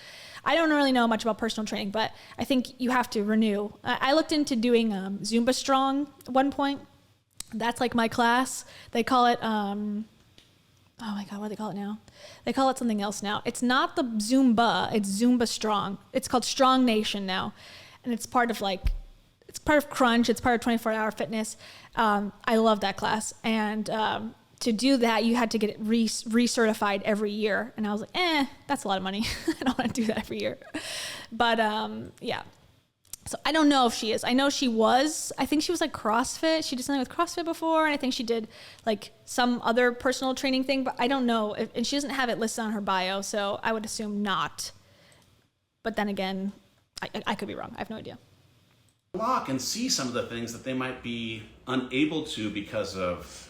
I don't really know much about personal training, but I think you have to renew. I looked into doing Zumba Strong at one point. That's my class. They call it, oh my God, what do they call it now? They call it something else now. It's not the Zumba, it's Zumba Strong. It's called Strong Nation now. And it's part of it's part of Crunch, it's part of 24-Hour Fitness. I love that class. And to do that, you had to get it recertified every year. And I was like, that's a lot of money. I don't want to do that every year. But yeah. So I don't know if she is. I know she was. I think she was CrossFit. She did something with CrossFit before, and I think she did some other personal training thing. But I don't know. And she doesn't have it listed on her bio, so I would assume not. But then again, I could be wrong. I have no idea. Lock and see some of the things that they might be unable to because of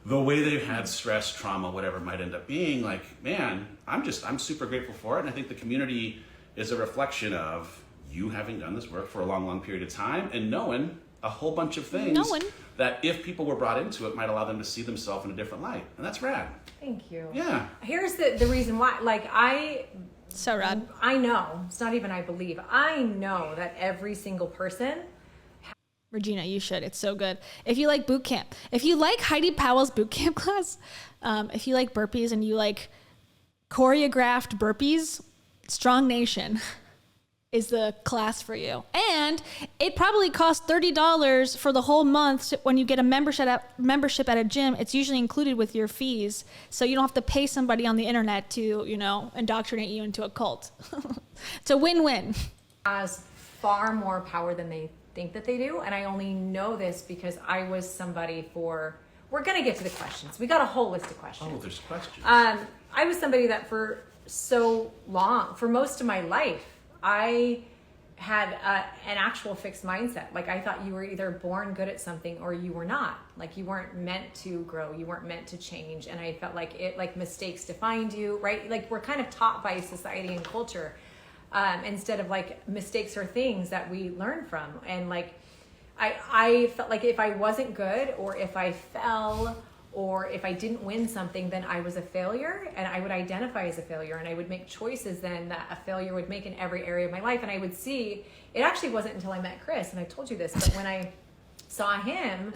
the way they've had stress, trauma, whatever it might end up being. Man, I'm super grateful for it, and I think the community is a reflection of you having done this work for a long, long period of time and knowing a whole bunch of things that if people were brought into it might allow them to see themselves in a different light. And that's rad. Thank you. Yeah. Here's the reason why. So rad. I know. It's not even I believe. I know that every single person. Regina, you should. It's so good. If you like boot camp, if you like Heidi Powell's boot camp class, if you like burpees and you like choreographed burpees, Strong Nation is the class for you. And it probably costs $30 for the whole month when you get a membership at a gym. It's usually included with your fees, so you don't have to pay somebody on the internet to, indoctrinate you into a cult. It's a win-win. Has far more power than they think that they do, and I only know this because I was somebody we're gonna get to the questions. We got a whole list of questions. Oh, there's questions. I was somebody that for so long, for most of my life, I had an actual fixed mindset. I thought you were either born good at something or you were not. You weren't meant to grow. You weren't meant to change. And I felt mistakes defined you, right? We're kind of taught by society and culture instead of mistakes are things that we learn from. And I felt like if I wasn't good, or if I fell, or if I didn't win something, then I was a failure, and I would identify as a failure, and I would make choices then that a failure would make in every area of my life. And I would see, it actually wasn't until I met Chris, and I told you this, but when I saw him.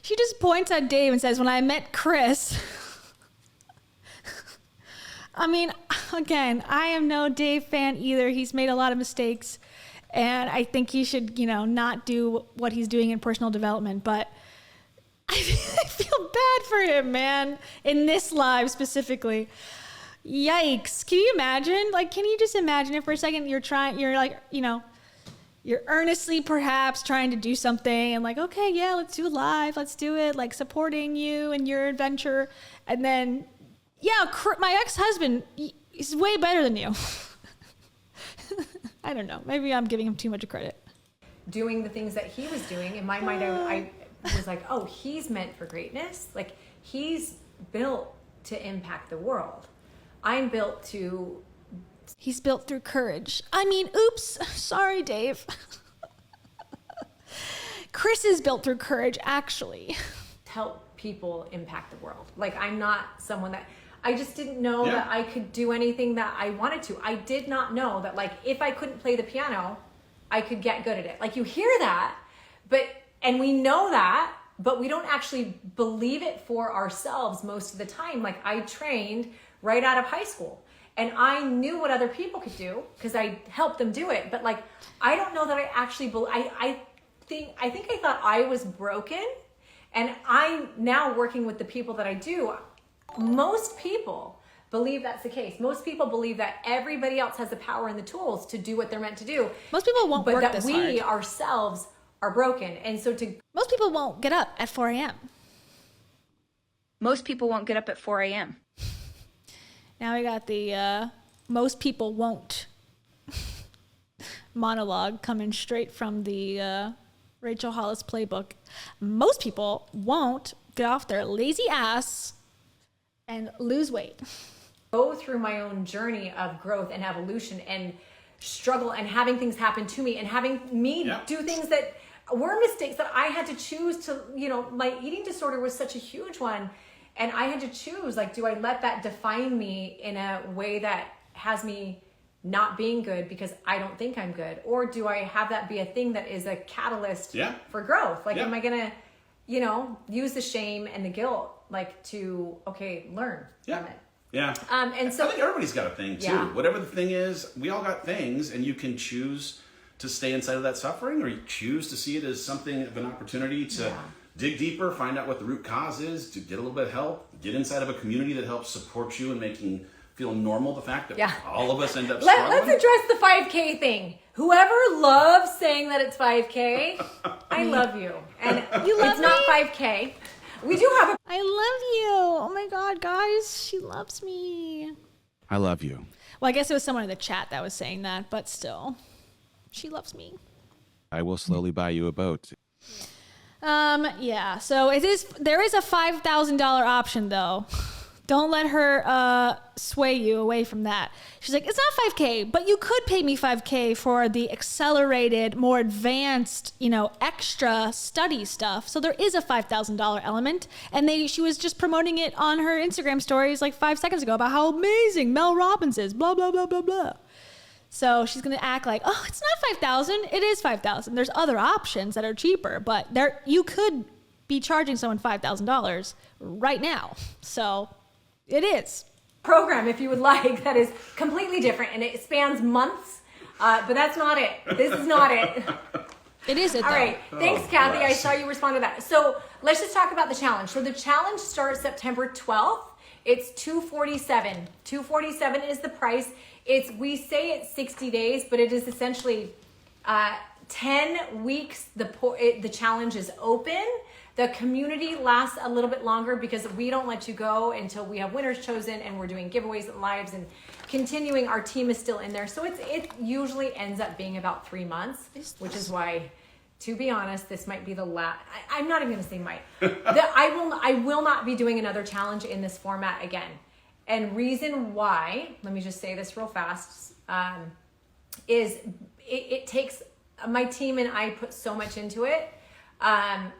She just points at Dave and says, when I met Chris. I mean, again, I am no Dave fan either. He's made a lot of mistakes, and I think he should, not do what he's doing in personal development. But I feel bad for him, man, in this live specifically. Yikes. Can you imagine? Like, can you just imagine if for a second you're earnestly perhaps trying to do something and like, okay, yeah, let's do it live. Let's do it. Like supporting you and your adventure. And then, yeah, my ex-husband, he's way better than you. I don't know. Maybe I'm giving him too much credit. Doing the things that he was doing, in my mind, I was like, oh, he's meant for greatness. Like, he's built to impact the world. I'm built to... He's built through courage. I mean, oops. Sorry, Dave. Chris is built through courage, actually. Help people impact the world. Like, I'm not someone that... I just didn't know that I could do anything that I wanted to. I did not know that, like, if I couldn't play the piano, I could get good at it. Like, you hear that, and we know that, but we don't actually believe it for ourselves most of the time. Like, I trained right out of high school, and I knew what other people could do because I helped them do it. But like, I don't know that I actually I think I thought I was broken, and I'm now working with the people that I do. Most people believe that's the case. Most people believe that everybody else has the power and the tools to do what they're meant to do. Most people won't work this hard. But that we ourselves are broken. And so most people won't get up at 4 a.m. Most people won't get up at 4 a.m. Now we got the most people won't monologue coming straight from the Rachel Hollis playbook. Most people won't get off their lazy ass and lose weight. Go through my own journey of growth and evolution and struggle and having things happen to me and having me do things that were mistakes that I had to choose to, my eating disorder was such a huge one. And I had to choose, like, do I let that define me in a way that has me not being good because I don't think I'm good? Or do I have that be a thing that is a catalyst for growth? Like, am I going to, use the shame and the guilt, like, to, learn from it? Yeah. And so I think everybody's got a thing too. Yeah. Whatever the thing is, we all got things, and you can choose to stay inside of that suffering, or you choose to see it as something of an opportunity to dig deeper, find out what the root cause is, to get a little bit of help, get inside of a community that helps support you and making feel normal the fact that all of us end up struggling. Let's address the 5K thing. Whoever loves saying that it's 5K, I love you. And it's not 5K. We do have I love you. Oh my God, guys. She loves me. I love you. Well, I guess it was someone in the chat that was saying that, but still. She loves me. I will slowly buy you a boat. Yeah. So there is a $5,000 option though. Don't let her sway you away from that. She's like, it's not 5K, but you could pay me 5K for the accelerated, more advanced, extra study stuff. So there is a $5,000 element. And she was just promoting it on her Instagram stories like 5 seconds ago about how amazing Mel Robbins is, blah, blah, blah, blah, blah. So she's going to act like, oh, it's not $5,000. It is $5,000. There's other options that are cheaper, but you could be charging someone $5,000 right now. So it is. Program, if you would like, that is completely different, and it spans months, but that's not it. This is not it. It is it, though. All right. Thanks, Kathy. I saw you respond to that. So let's just talk about the challenge. So the challenge starts September 12th. It's $247. $247 is the price. We say it's 60 days, but it is essentially 10 weeks. The challenge is open. The community lasts a little bit longer because we don't let you go until we have winners chosen, and we're doing giveaways and lives and continuing. Our team is still in there. So it usually ends up being about 3 months, which is why, to be honest, this might be the last. I'm not even going to say might. I will not be doing another challenge in this format again. And reason why, let me just say this real fast, is it takes, my team and I put so much into it.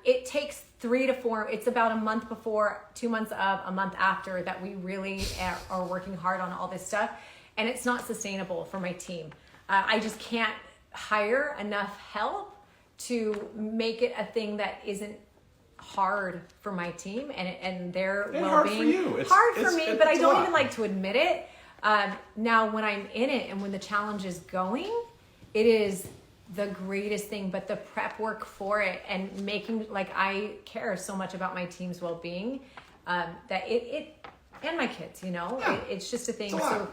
It takes 3 to 4, it's about a month before, 2 months of, a month after that we really are working hard on all this stuff. And it's not sustainable for my team. I just can't hire enough help to make it a thing that isn't hard for my team and their well-being. Hard for you. Hard for me, but I don't even like to admit it. Now, when I'm in it and when the challenge is going, it is the greatest thing, but the prep work for it and making, like, I care so much about my team's well-being, that it and my kids, you know, it's just a thing. So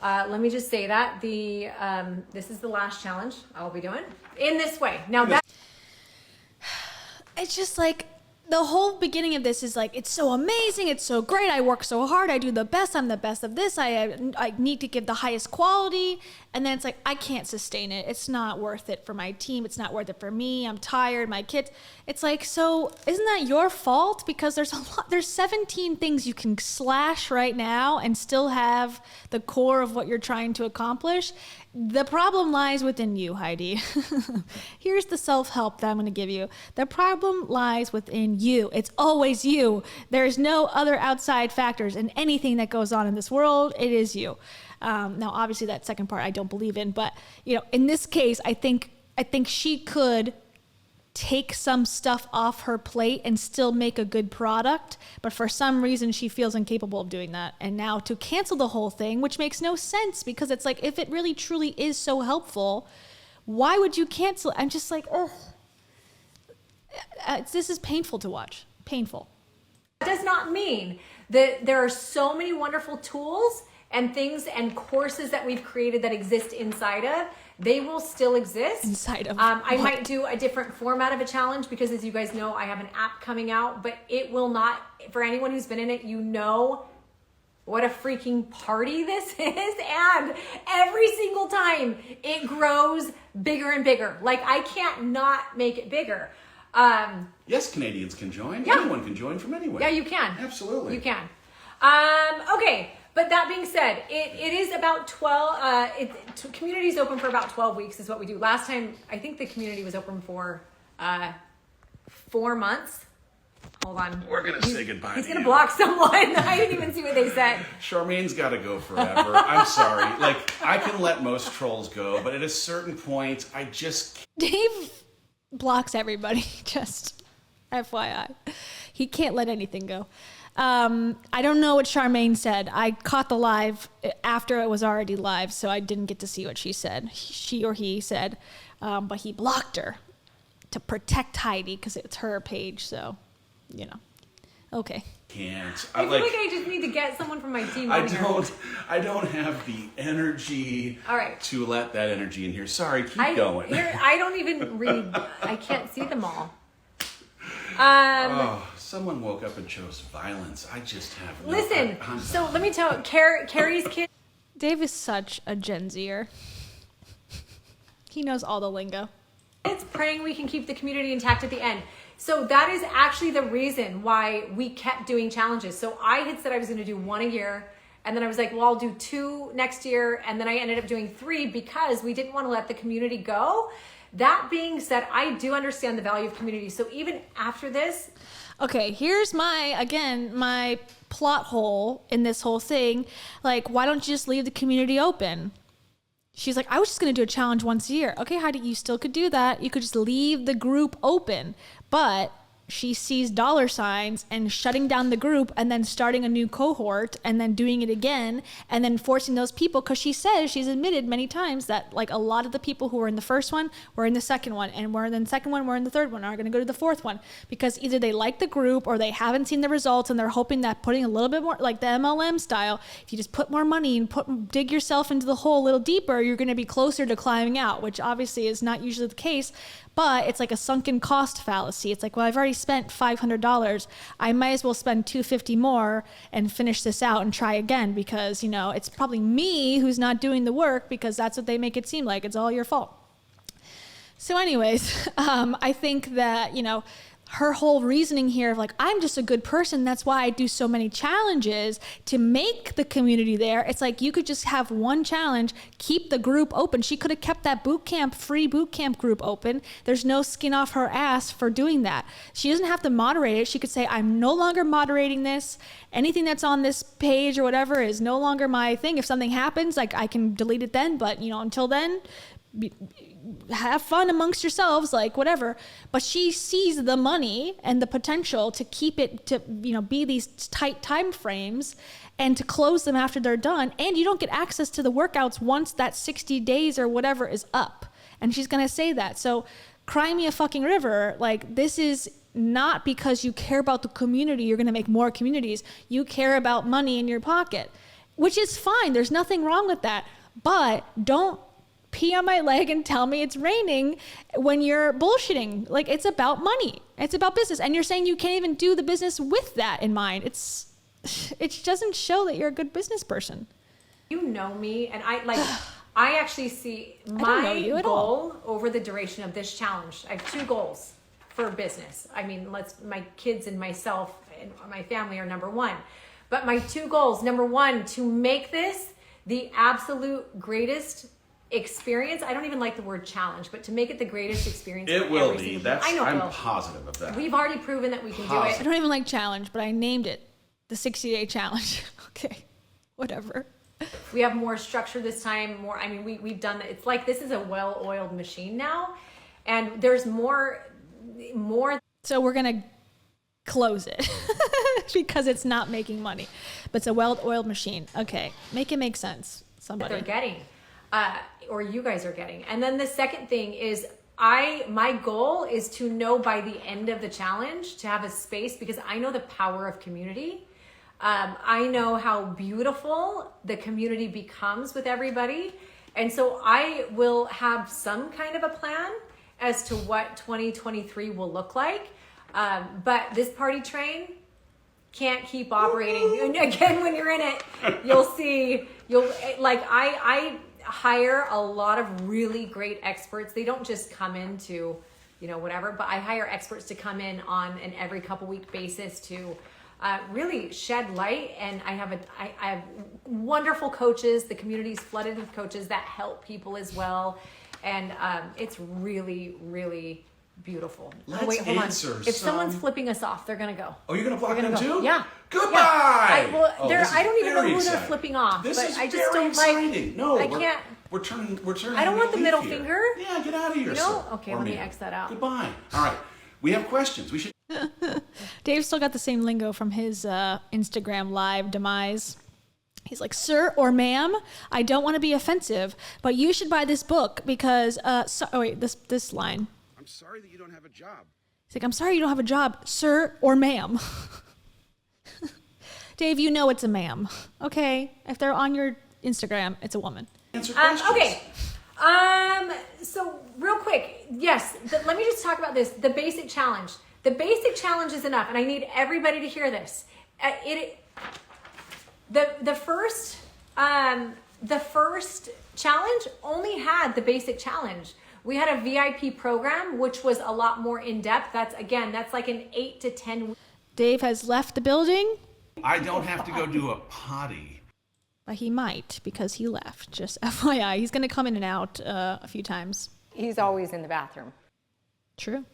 let me just say that this is the last challenge I'll be doing in this way. Now that it's just like, the whole beginning of this is like, it's so amazing, it's so great, I work so hard, I do the best, I'm the best of this, I need to give the highest quality, and then it's like, I can't sustain it, it's not worth it for my team, it's not worth it for me, I'm tired, my kids. It's like, so isn't that your fault? Because there's 17 things you can slash right now and still have the core of what you're trying to accomplish. The problem lies within you, Heidi. Here's the self-help that I'm going to give you. The problem lies within you. It's always you. There's no other outside factors in anything that goes on in this world. It is you. Now, obviously, that second part I don't believe in, but you know, in this case, I think she could take some stuff off her plate and still make a good product, but for some reason she feels incapable of doing that. And now to cancel the whole thing, which makes no sense, because it's like, if it really truly is so helpful, why would you cancel it? I'm just like, oh, this is painful to watch. Painful. It does not mean that there are so many wonderful tools and things and courses that we've created that exist inside of. They will still exist. Inside of I might do a different format of a challenge, because as you guys know, I have an app coming out, but it will not, for anyone who's been in it, you know what a freaking party this is. And every single time it grows bigger and bigger. Like, I can't not make it bigger. Yes, Canadians can join. Yeah. Anyone can join from anywhere. Yeah, you can. Absolutely. You can. Okay. But that being said, it is about 12, community's open for about 12 weeks is what we do. Last time, I think the community was open for 4 months. Hold on. We're going to say goodbye. He's going to block someone. I didn't even see what they said. Charmaine's got to go forever. I'm sorry. Like, I can let most trolls go, but at a certain point, I just can't. Dave blocks everybody, just FYI. He can't let anything go. I don't know what Charmaine said. I caught the live after it was already live, so I didn't get to see what she said. She or he said, but he blocked her to protect Heidi because it's her page. So, you know, okay. Can't. I feel like I just need to get someone from my team. I don't have the energy. All right. To let that energy in here. Sorry, keep going. I don't even read. I can't see them all. Someone woke up and chose violence. I just have no... Listen, so let me tell you, Carrie's kid... Dave is such a Gen Zer. He knows all the lingo. It's praying we can keep the community intact at the end. So that is actually the reason why we kept doing challenges. So I had said I was going to do 1 a year, and then I was like, well, I'll do 2 next year, and then I ended up doing 3 because we didn't want to let the community go. That being said, I do understand the value of community. So even after this... Okay, here's my plot hole in this whole thing. Like, why don't you just leave the community open? She's like, I was just going to do a challenge once a year. Okay, Heidi, you still could do that. You could just leave the group open. But she sees dollar signs and shutting down the group and then starting a new cohort and then doing it again and then forcing those people, because she says, she's admitted many times that like a lot of the people who were in the first one were in the second one, and we're in the second one, we're in the third one, are going to go to the fourth one, because either they like the group or they haven't seen the results and they're hoping that putting a little bit more, like the MLM style, if you just put more money and dig yourself into the hole a little deeper, you're going to be closer to climbing out, which obviously is not usually the case. But it's like a sunken cost fallacy. It's like, well, I've already spent $500. I might as well spend $250 more and finish this out and try again, because, you know, it's probably me who's not doing the work, because that's what they make it seem like. It's all your fault. So anyways, I think that, you know, her whole reasoning here of like, I'm just a good person, that's why I do so many challenges to make the community there. It's like, you could just have one challenge, keep the group open. She could have kept that free boot camp group open. There's no skin off her ass for doing that. She doesn't have to moderate it. She could say, I'm no longer moderating this. Anything that's on this page or whatever is no longer my thing. If something happens, like, I can delete it then, but, you know, until then, have fun amongst yourselves, like whatever. But she sees the money and the potential to keep it to, you know, be these tight time frames, and to close them after they're done. And you don't get access to the workouts once that 60 days or whatever is up. And she's going to say that. So cry me a fucking river. Like, this is not because you care about the community, you're going to make more communities. You care about money in your pocket, which is fine. There's nothing wrong with that. But don't pee on my leg and tell me it's raining when you're bullshitting. Like, it's about money. It's about business. And you're saying you can't even do the business with that in mind. It doesn't show that you're a good business person. You know me, and I actually see my goal over the duration of this challenge. I have 2 goals for business. I mean, my kids and myself and my family are number 1. But my 2 goals, number 1, to make this the absolute greatest experience. I don't even like the word challenge, but to make it the greatest experience. It will be. I'm positive of that. We've already proven that we can do it. I don't even like challenge, but I named it the 60-day challenge. Okay, whatever. We have more structure this time. We've done that. It's like this is a well-oiled machine now, and there's more. So we're gonna close it because it's not making money, but it's a well-oiled machine. Okay, make it make sense. Somebody they're getting, or you guys are getting. And then the second thing is, my goal is to know by the end of the challenge to have a space, because I know the power of community. I know how beautiful the community becomes with everybody. And so I will have some kind of a plan as to what 2023 will look like. But this party train can't keep operating. And again, when you're in it, you'll see, I hire a lot of really great experts. They don't just come into, whatever, but I hire experts to come in on an every couple week basis to really shed light. And I have wonderful coaches. The community's flooded with coaches that help people as well. And it's really, really beautiful. Let's hold on. answer If someone's flipping us off, they're going to go. Oh, you're going to block them too? Yeah. Goodbye! Yeah. I don't even know who exciting. they're flipping off. This but is I just very don't exciting. No, I can't. We're turning. I don't want the middle here. finger. Yeah, get out of here. No? Okay, let me X that out. Goodbye. All right. We have questions. We should. Dave's still got the same lingo from his Instagram live demise. He's like, sir or ma'am, I don't want to be offensive, but you should buy this book because, this line. I'm sorry that you don't have a job. He's like, I'm sorry you don't have a job, sir or ma'am. Dave, you know it's a ma'am, okay? If they're on your Instagram, it's a woman. Answer questions. Okay. So real quick, yes, let me just talk about this. The basic challenge. The basic challenge is enough, and I need everybody to hear this. The first challenge only had the basic challenge. We had a VIP program, which was a lot more in depth. That's like an 8 to 10. Dave has left the building. I don't have to go do a potty. But he might, because he left. Just FYI, he's going to come in and out a few times. He's always in the bathroom. True.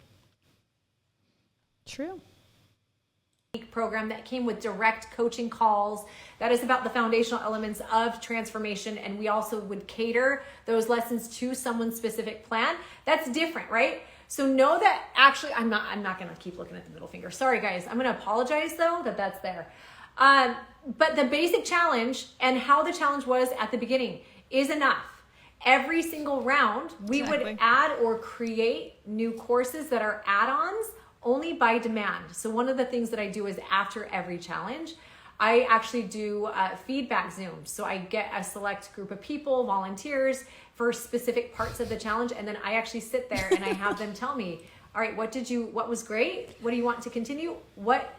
Program that came with direct coaching calls. That is about the foundational elements of transformation, and we also would cater those lessons to someone's specific plan. That's different, right? So know that actually, I'm not going to keep looking at the middle finger. Sorry guys, I'm going to apologize though that's there. But the basic challenge and how the challenge was at the beginning is enough. Every single round, we would add or create new courses that are add-ons only by demand. So one of the things that I do is after every challenge, I actually do feedback Zooms. So I get a select group of people, volunteers for specific parts of the challenge. And then I actually sit there and I have them tell me, all right, what was great? What do you want to continue? What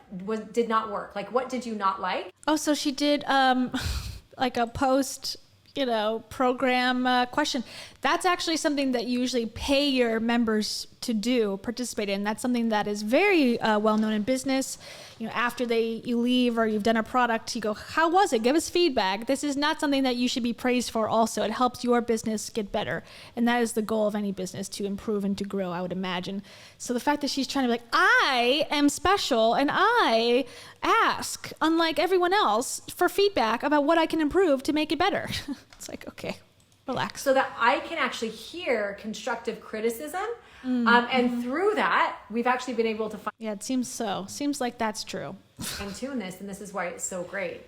did not work? Like, what did you not like? Oh, so she did like a post, program question. That's actually something that you usually pay your members to participate in. That's something that is very well known in business. After you leave or you've done a product, you go, how was it? Give us feedback. This is not something that you should be praised for also. It helps your business get better. And that is the goal of any business, to improve and to grow, I would imagine. So the fact that she's trying to be like, I am special and I ask, unlike everyone else, for feedback about what I can improve to make it better. It's like, okay, relax. So that I can actually hear constructive criticism. And through that, we've actually been able to find. Yeah, it seems so. Seems like that's true. Fine tune this, and this is why it's so great.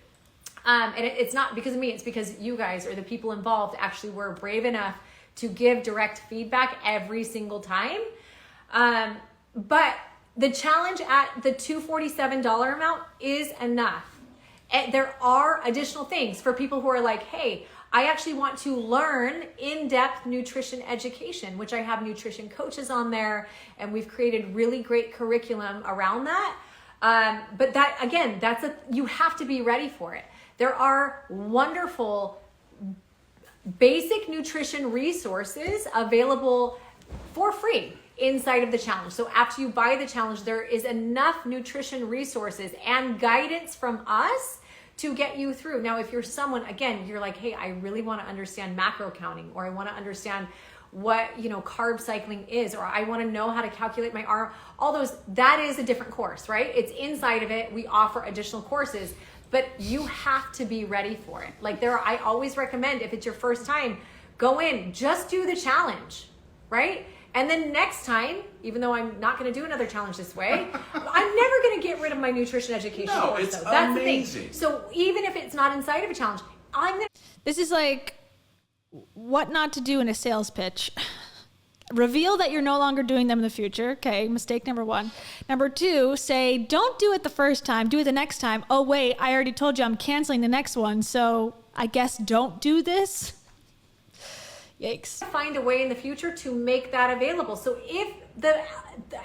And it's not because of me, it's because you guys or the people involved actually were brave enough to give direct feedback every single time. But the challenge at the $247 amount is enough. And there are additional things for people who are like, hey, I actually want to learn in-depth nutrition education, which I have nutrition coaches on there, and we've created really great curriculum around that. But that, again, you have to be ready for it. There are wonderful basic nutrition resources available for free inside of the challenge. So after you buy the challenge, there is enough nutrition resources and guidance from us to get you through. Now, if you're someone, again, you're like, hey, I really want to understand macro counting, or I want to understand what, carb cycling is, or I want to know how to calculate my RM, all those, that is a different course, right? It's inside of it. We offer additional courses, but you have to be ready for it. Like I always recommend, if it's your first time, go in, just do the challenge, right? And then next time, even though I'm not going to do another challenge this way, I'm never going to get rid of my nutrition education course. It's That's amazing. the thing. So even if it's not inside of a challenge, This is like what not to do in a sales pitch. Reveal that you're no longer doing them in the future. Okay, mistake number 1. Number 2, say, don't do it the first time, do it the next time. Oh, wait, I already told you I'm canceling the next one, so I guess don't do this. Yikes. Find a way in the future to make that available. So if the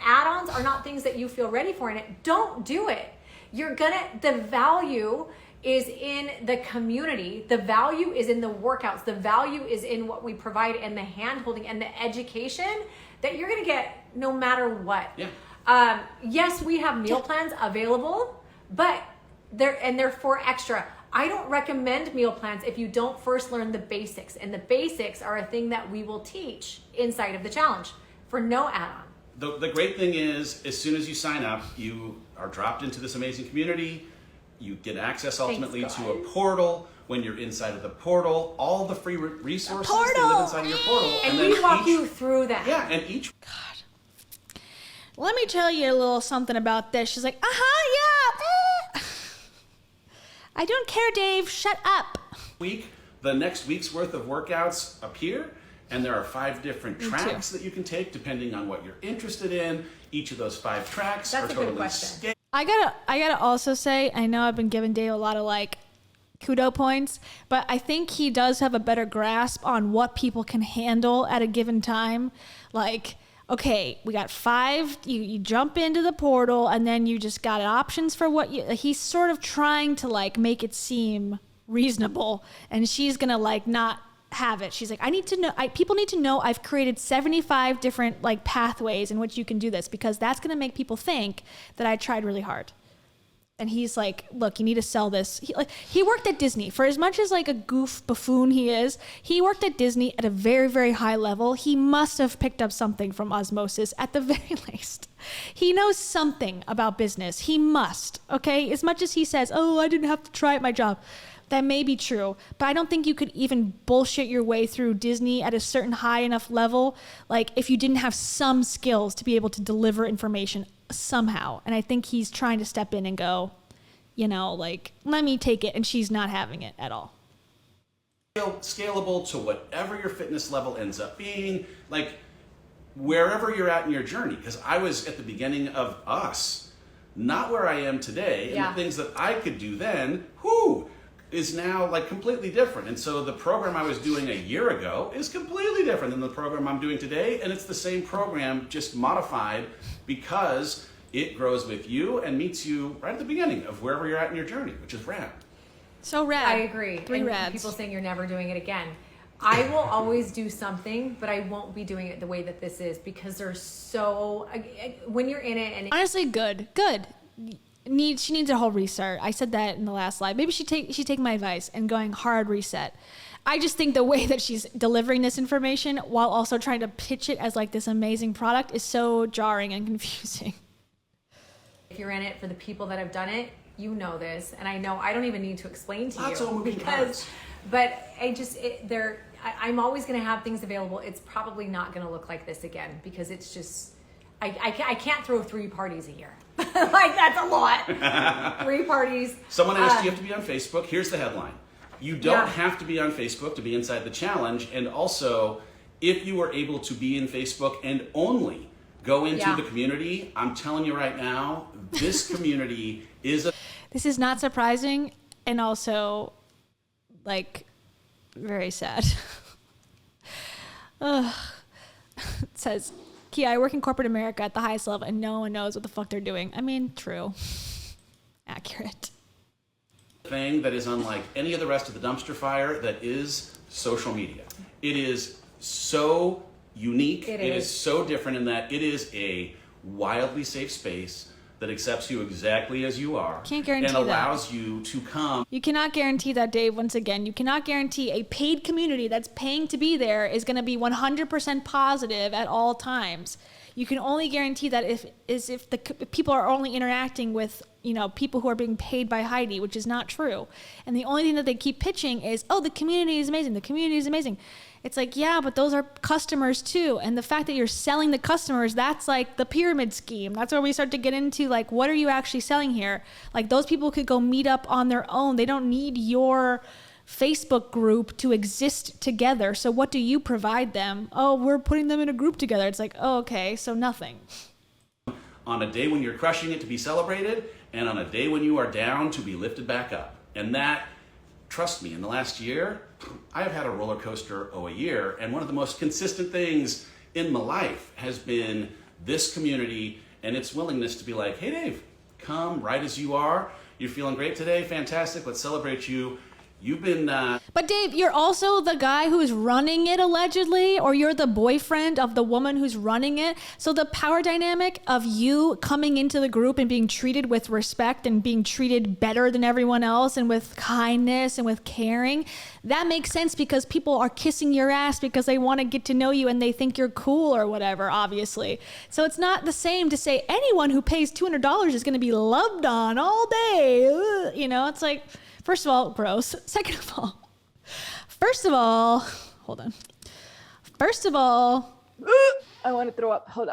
add-ons are not things that you feel ready for in it, don't do it. The value is in the community. The value is in the workouts. The value is in what we provide and the hand-holding and the education that you're going to get no matter what. Yeah. Yes, we have meal plans available, but they're for extra. I don't recommend meal plans if you don't first learn the basics. And the basics are a thing that we will teach inside of the challenge for no add-on. The great thing is, as soon as you sign up, you are dropped into this amazing community. You get access ultimately to a portal. When you're inside of the portal, all the free resources they live inside of your portal. And we walk you through that. Yeah, and each... God. Let me tell you a little something about this. She's like, yeah. I don't care, Dave. Shut up. Week, the next week's worth of workouts appear, and there are 5 different tracks that you can take depending on what you're interested in. Each of those 5 tracks are totally scaled. I gotta also say, I know I've been giving Dave a lot of kudo points, but I think he does have a better grasp on what people can handle at a given time. Okay, we got 5, you jump into the portal, and then you just got options for what he's sort of trying to make it seem reasonable, and she's gonna not have it. She's like, I need to know, people need to know I've created 75 different pathways in which you can do this, because that's gonna make people think that I tried really hard. And he's like, look, you need to sell this. He worked at Disney. For as much as a goof buffoon he is, he worked at Disney at a very, very high level. He must have picked up something from osmosis at the very least. He knows something about business. He must, okay? As much as he says, oh, I didn't have to try at my job. That may be true, but I don't think you could even bullshit your way through Disney at a certain high enough level, if you didn't have some skills to be able to deliver information somehow. And I think he's trying to step in and go, let me take it, and she's not having it at all. Scalable to whatever your fitness level ends up being, wherever you're at in your journey. Because I was at the beginning of us, not where I am today. Yeah. And the things that I could do then, is now completely different. And so the program I was doing a year ago is completely different than the program I'm doing today. And it's the same program, just modified, because it grows with you and meets you right at the beginning of wherever you're at in your journey, which is rad. So rad. I agree. 3 and rads. People saying you're never doing it again. I will always do something, but I won't be doing it the way that this is, because there's so, when you're in it and honestly, good. She needs a whole restart. I said that in the last slide. Maybe she take my advice and going hard reset. I just think the way that she's delivering this information while also trying to pitch it as this amazing product is so jarring and confusing. If you're in it for the people that have done it, you know this, and I know I don't even need to explain to Lots you of moving parts. but I'm always going to have things available. It's probably not going to look like this again, because it's just I can't throw 3 parties a year. Like, that's a lot. 3 parties. Someone asked, do you have to be on Facebook? Here's the headline. You don't have to be on Facebook to be inside the challenge. And also, if you are able to be in Facebook and only go into the community, I'm telling you right now, this community is This is not surprising and also, like, very sad. Ugh. It says, Kia, I work in corporate America at the highest level and no one knows what the fuck they're doing. I mean, true. Accurate. Thing that is unlike any of the rest of the dumpster fire that is social media. It is so unique. It is so different in that it is a wildly safe space that accepts you exactly as you are. Can't guarantee and allows you to come. You cannot guarantee that, Dave. Once again, you cannot guarantee a paid community that's paying to be there is going to be 100% positive at all times. You can only guarantee that if the people are only interacting with, you know, people who are being paid by Heidi, which is not true. And the only thing that they keep pitching is, oh, the community is amazing. The community is amazing. It's like, yeah, but those are customers too. And the fact that you're selling the customers, that's like the pyramid scheme. That's where we start to get into, like, what are you actually selling here? Like, those people could go meet up on their own. They don't need your Facebook group to exist together. So what do you provide them? Oh, we're putting them in a group together. It's like, oh, okay, so nothing. On a day when you're crushing it to be celebrated, and on a day when you are down to be lifted back up. And that, trust me, in the last year, I have had a roller coaster a year, and one of the most consistent things in my life has been this community and its willingness to be like, hey Dave, come right as you are. You're feeling great today, fantastic, let's celebrate you. You've been... But Dave, you're also the guy who's running it allegedly, or you're the boyfriend of the woman who's running it. So the power dynamic of you coming into the group and being treated with respect and being treated better than everyone else and with kindness and with caring, that makes sense because people are kissing your ass because they want to get to know you and they think you're cool or whatever, obviously. So it's not the same to say anyone who pays $200 is going to be loved on all day. Ugh, you know, it's like... First of all, gross. Second of all, hold on. First of all, I want to throw up. Hold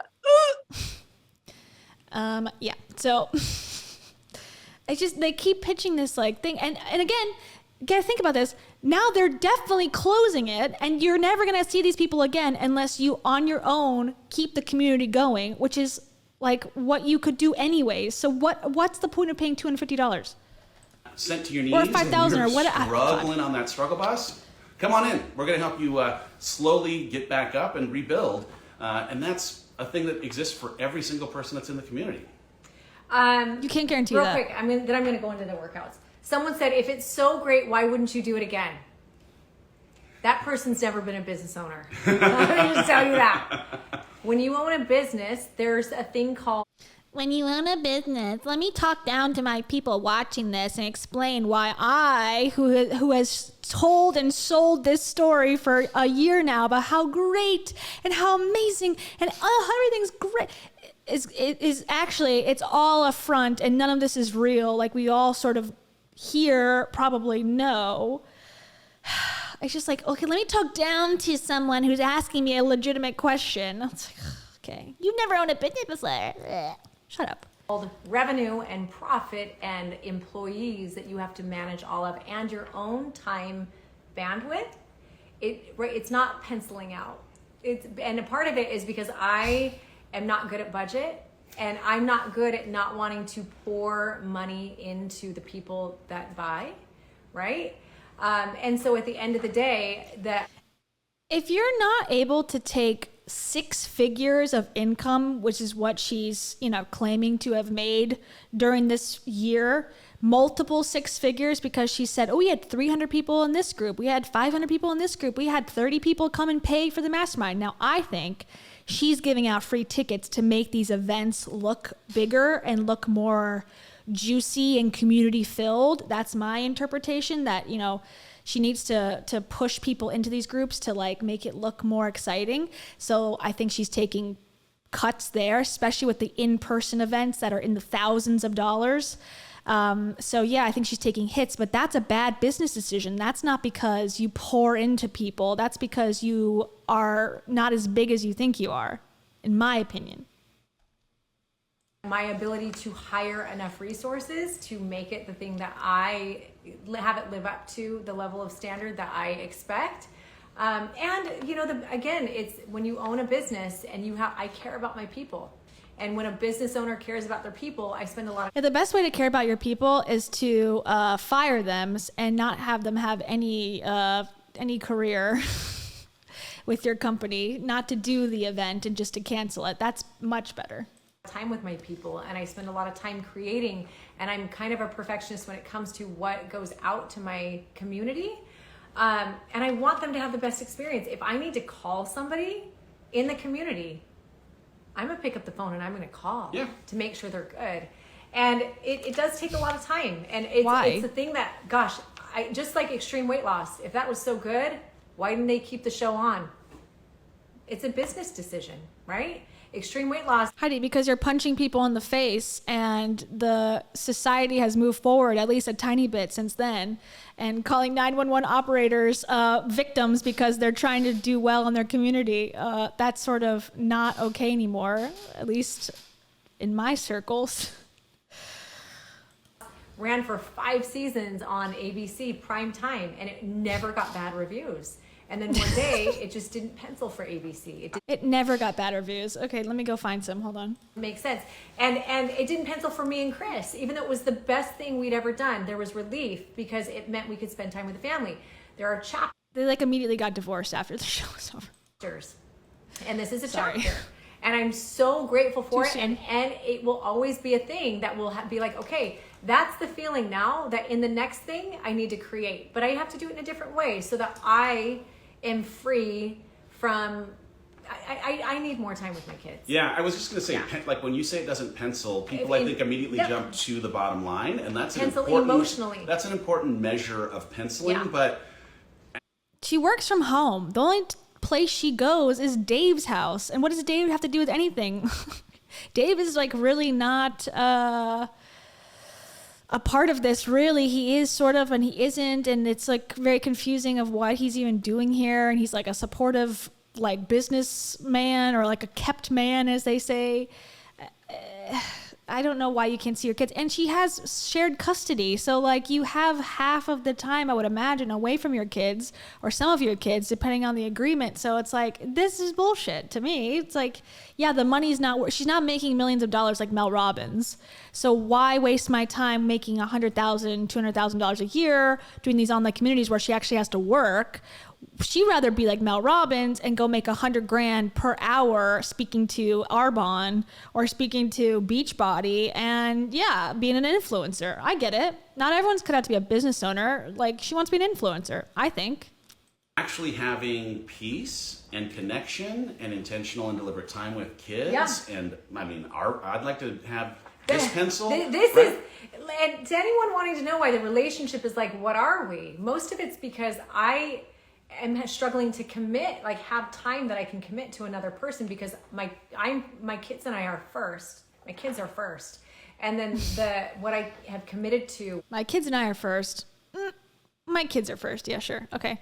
on. Yeah. So it's just, they keep pitching this like thing. And again, you gotta think about this. Now they're definitely closing it and you're never going to see these people again unless you on your own keep the community going, which is like what you could do anyways. So what's the point of paying $250? Sent to your knees or 5,000 or what? Struggling on that struggle bus. Come on in. We're going to help you slowly get back up and rebuild. And that's a thing that exists for every single person that's in the community. You can't guarantee that. Real quick, I'm going to go into the workouts. Someone said, if it's so great, why wouldn't you do it again? That person's never been a business owner. Let me just tell you that. When you own a business, there's a thing called... When you own a business, let me talk down to my people watching this and explain why I, who has told and sold this story for a year now about how great and how amazing and everything's great, is actually, it's all a front and none of this is real. Like we all sort of here probably know. It's just like, okay, let me talk down to someone who's asking me a legitimate question. It's like, okay, you've never owned a business before. Shut up. Revenue and profit and employees that you have to manage all of and your own time bandwidth. It's not penciling out. And a part of it is because I am not good at budget and I'm not good at not wanting to pour money into the people that buy, right? And so at the end of the day, if you're not able to take 6 figures of income, which is what she's, claiming to have made during this year, multiple 6 figures, because she said, oh, we had 300 people in this group. We had 500 people in this group. We had 30 people come and pay for the mastermind. Now, I think she's giving out free tickets to make these events look bigger and look more juicy and community filled. That's my interpretation, that, she needs to push people into these groups to like make it look more exciting. So I think she's taking cuts there, especially with the in-person events that are in the thousands of dollars. So yeah, I think she's taking hits, but that's a bad business decision. That's not because you pour into people. That's because you are not as big as you think you are, in my opinion. My ability to hire enough resources to make it the thing that I have it live up to the level of standard that I expect. And you know, again, it's when you own a business and I care about my people. And when a business owner cares about their people, I spend a lot of... Yeah, the best way to care about your people is to fire them and not have them have any career with your company, not to do the event and just to cancel it. That's much better. Time with my people, and I spend a lot of time creating, and I'm kind of a perfectionist when it comes to what goes out to my community. And I want them to have the best experience. If I need to call somebody in the community, I'm gonna pick up the phone and I'm gonna call to make sure they're good. And it does take a lot of time. And it's the thing that, gosh, I just like extreme weight loss. If that was so good, why didn't they keep the show on? It's a business decision, right? Extreme weight loss. Heidi, because you're punching people in the face, and the society has moved forward at least a tiny bit since then, and calling 911 operators victims because they're trying to do well in their community. That's sort of not okay anymore, at least in my circles. Ran for 5 seasons on ABC prime time, and it never got bad reviews. And then one day, it just didn't pencil for ABC. It never got bad reviews. Okay, let me go find some. Hold on. Makes sense. And it didn't pencil for me and Chris, even though it was the best thing we'd ever done. There was relief because it meant we could spend time with the family. There are chapters. They like immediately got divorced after the show was over. And this is a chapter. And I'm so grateful for it. And it will always be a thing that will be like, okay, that's the feeling now that in the next thing I need to create. But I have to do it in a different way so that I am free from... I need more time with my kids. Yeah, I was just going to say, like when you say it doesn't pencil, people I think immediately jump to the bottom line, and that's emotionally. That's an important measure of penciling. But she works from home. The only place she goes is Dave's house, and what does Dave have to do with anything? Dave is like really not a part of this. Really, he is sort of, and he isn't, and it's like very confusing of what he's even doing here. And he's like a supportive, like businessman, or like a kept man, as they say. I don't know why you can't see your kids. And she has shared custody. So like you have half of the time, I would imagine, away from your kids, or some of your kids, depending on the agreement. So it's like, this is bullshit to me. It's like, yeah, the money's not, she's not making millions of dollars like Mel Robbins. So why waste my time making $100,000, $200,000 a year doing these online communities where she actually has to work? She'd rather be like Mel Robbins and go make $100,000 per hour speaking to Arbonne or speaking to Beachbody and being an influencer. I get it. Not everyone's cut out to be a business owner. Like, she wants to be an influencer, I think. Actually having peace and connection and intentional and deliberate time with kids. And I mean, I'd like to have this pencil. This is, and to anyone wanting to know why the relationship is like, what are we? Most of it's because I am struggling to commit, like have time that I can commit to another person, because my kids and I are first. My kids are first. And then what I have committed to. My kids and I are first. My kids are first. Yeah, sure. Okay.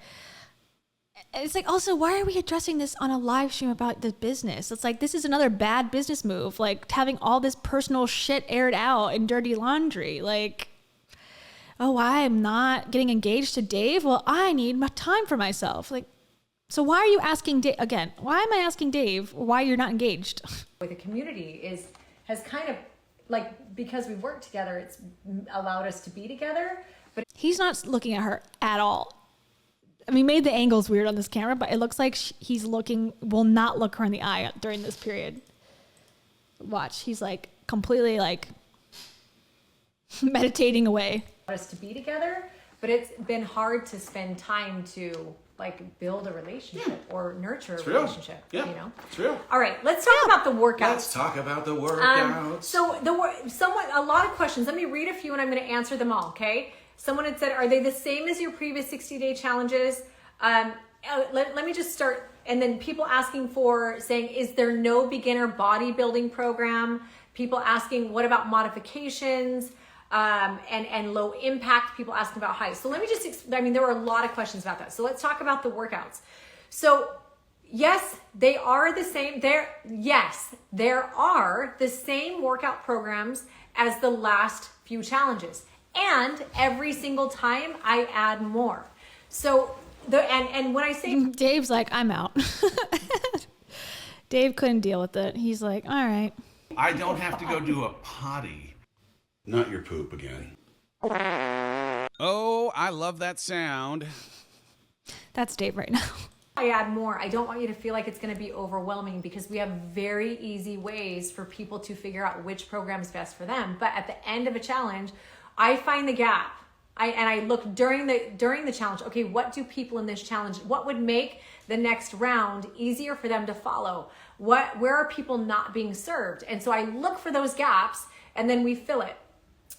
It's like, also, why are we addressing this on a live stream about the business? It's like, this is another bad business move. Like having all this personal shit aired out in dirty laundry. Like, oh, I'm not getting engaged to Dave? Well, I need my time for myself. Like, so why are you asking Dave, again, why am I asking Dave why you're not engaged? The community has kind of, like, because we work together, it's allowed us to be together. But he's not looking at her at all. I mean, made the angles weird on this camera, but it looks like he's will not look her in the eye during this period. Watch, he's like completely like meditating away. Us to be together, but it's been hard to spend time to like build a relationship or nurture a relationship. Yeah, you know, it's real. All right, let's talk about the workouts. Let's talk about the workouts. So a lot of questions. Let me read a few and I'm going to answer them all. Okay. Someone had said, are they the same as your previous 60-day challenges? Let me just start. And then people asking saying, is there no beginner bodybuilding program? People asking, what about modifications? And low impact, people asking about height. So let me there were a lot of questions about that. So let's talk about the workouts. So Yes, they are the same. There are the same workout programs as the last few challenges. And every single time I add more. So and when I say Dave's like, I'm out. Dave couldn't deal with it. He's like, all right. I don't have to go do a potty. Not your poop again. Oh, I love that sound. That's Dave right now. I add more, I don't want you to feel like it's going to be overwhelming, because we have very easy ways for people to figure out which program is best for them. But at the end of a challenge, I find the gap. I look during the challenge. Okay, what do people in this challenge? What would make the next round easier for them to follow? Where are people not being served? And so I look for those gaps, and then we fill it.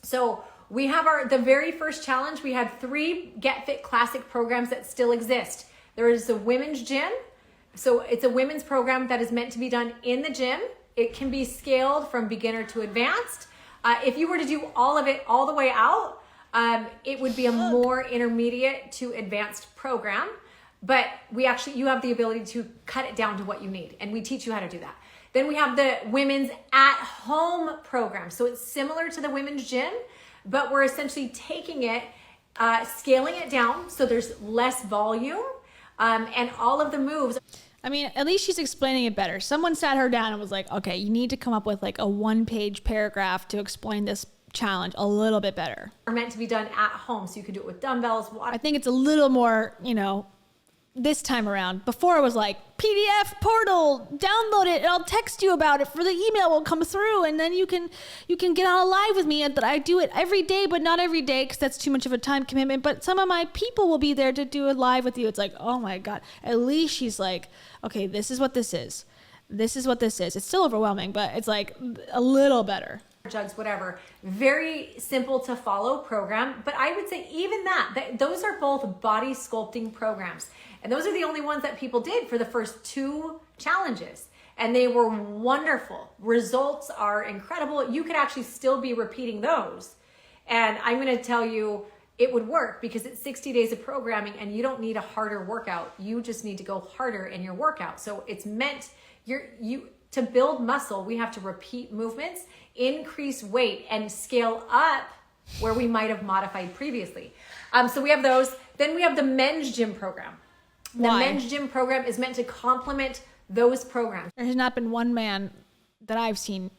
So we have the very first challenge. We had 3 Get Fit Classic programs that still exist. There is a women's gym. So it's a women's program that is meant to be done in the gym. It can be scaled from beginner to advanced. If you were to do all of it all the way out, it would be a more intermediate to advanced program. But you have the ability to cut it down to what you need. And we teach you how to do that. Then we have the women's at-home program. So it's similar to the women's gym, but we're essentially taking it, scaling it down so there's less volume, and all of the moves. I mean, at least she's explaining it better. Someone sat her down and was like, okay, you need to come up with like a 1-page paragraph to explain this challenge a little bit better. Are meant to be done at home, so you can do it with dumbbells, water. I think it's a little more, this time around. Before it was like, PDF portal, download it, and I'll text you about it, for the email will come through, and then you can get on a live with me, and that I do it every day, but not every day, because that's too much of a time commitment, but some of my people will be there to do a live with you. It's like, oh my God. At least she's like, okay, this is what this is. This is what this is. It's still overwhelming, but it's like a little better. Jugs, whatever. Very simple to follow program. But I would say even that those are both body sculpting programs. And those are the only ones that people did for the first 2 challenges. And they were wonderful. Results are incredible. You could actually still be repeating those. And I'm going to tell you, it would work, because it's 60 days of programming and you don't need a harder workout. You just need to go harder in your workout. So it's meant to build muscle. We have to repeat movements, increase weight, and scale up where we might have modified previously. So we have those. Then we have the men's gym program. The men's gym program is meant to complement those programs. There has not been one man that I've seen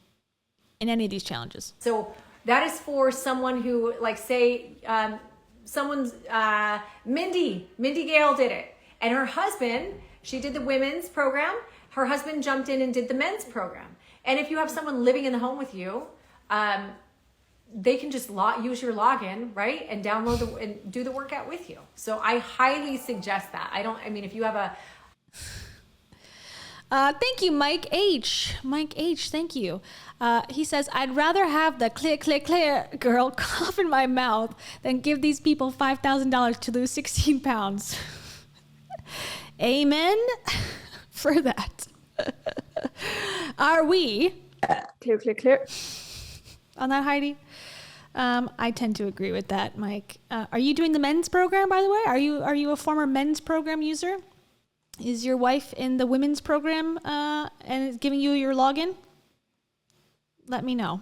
in any of these challenges. So that is for someone who, like, say, someone's Mindy Gale did it, and her husband, she did the women's program. Her husband jumped in and did the men's program. And if you have someone living in the home with you, they can just use your login, right? And download and do the workout with you. So I highly suggest that. If you have a... Thank you, Mike H. Mike H, thank you. He says, I'd rather have the clear girl cough in my mouth than give these people $5,000 to lose 16 pounds. Amen for that. Are we clear on that, Heidi? I tend to agree with that, Mike. Are you doing the men's program, by the way? Are you a former men's program user? Is your wife in the women's program and is giving you your login? Let me know.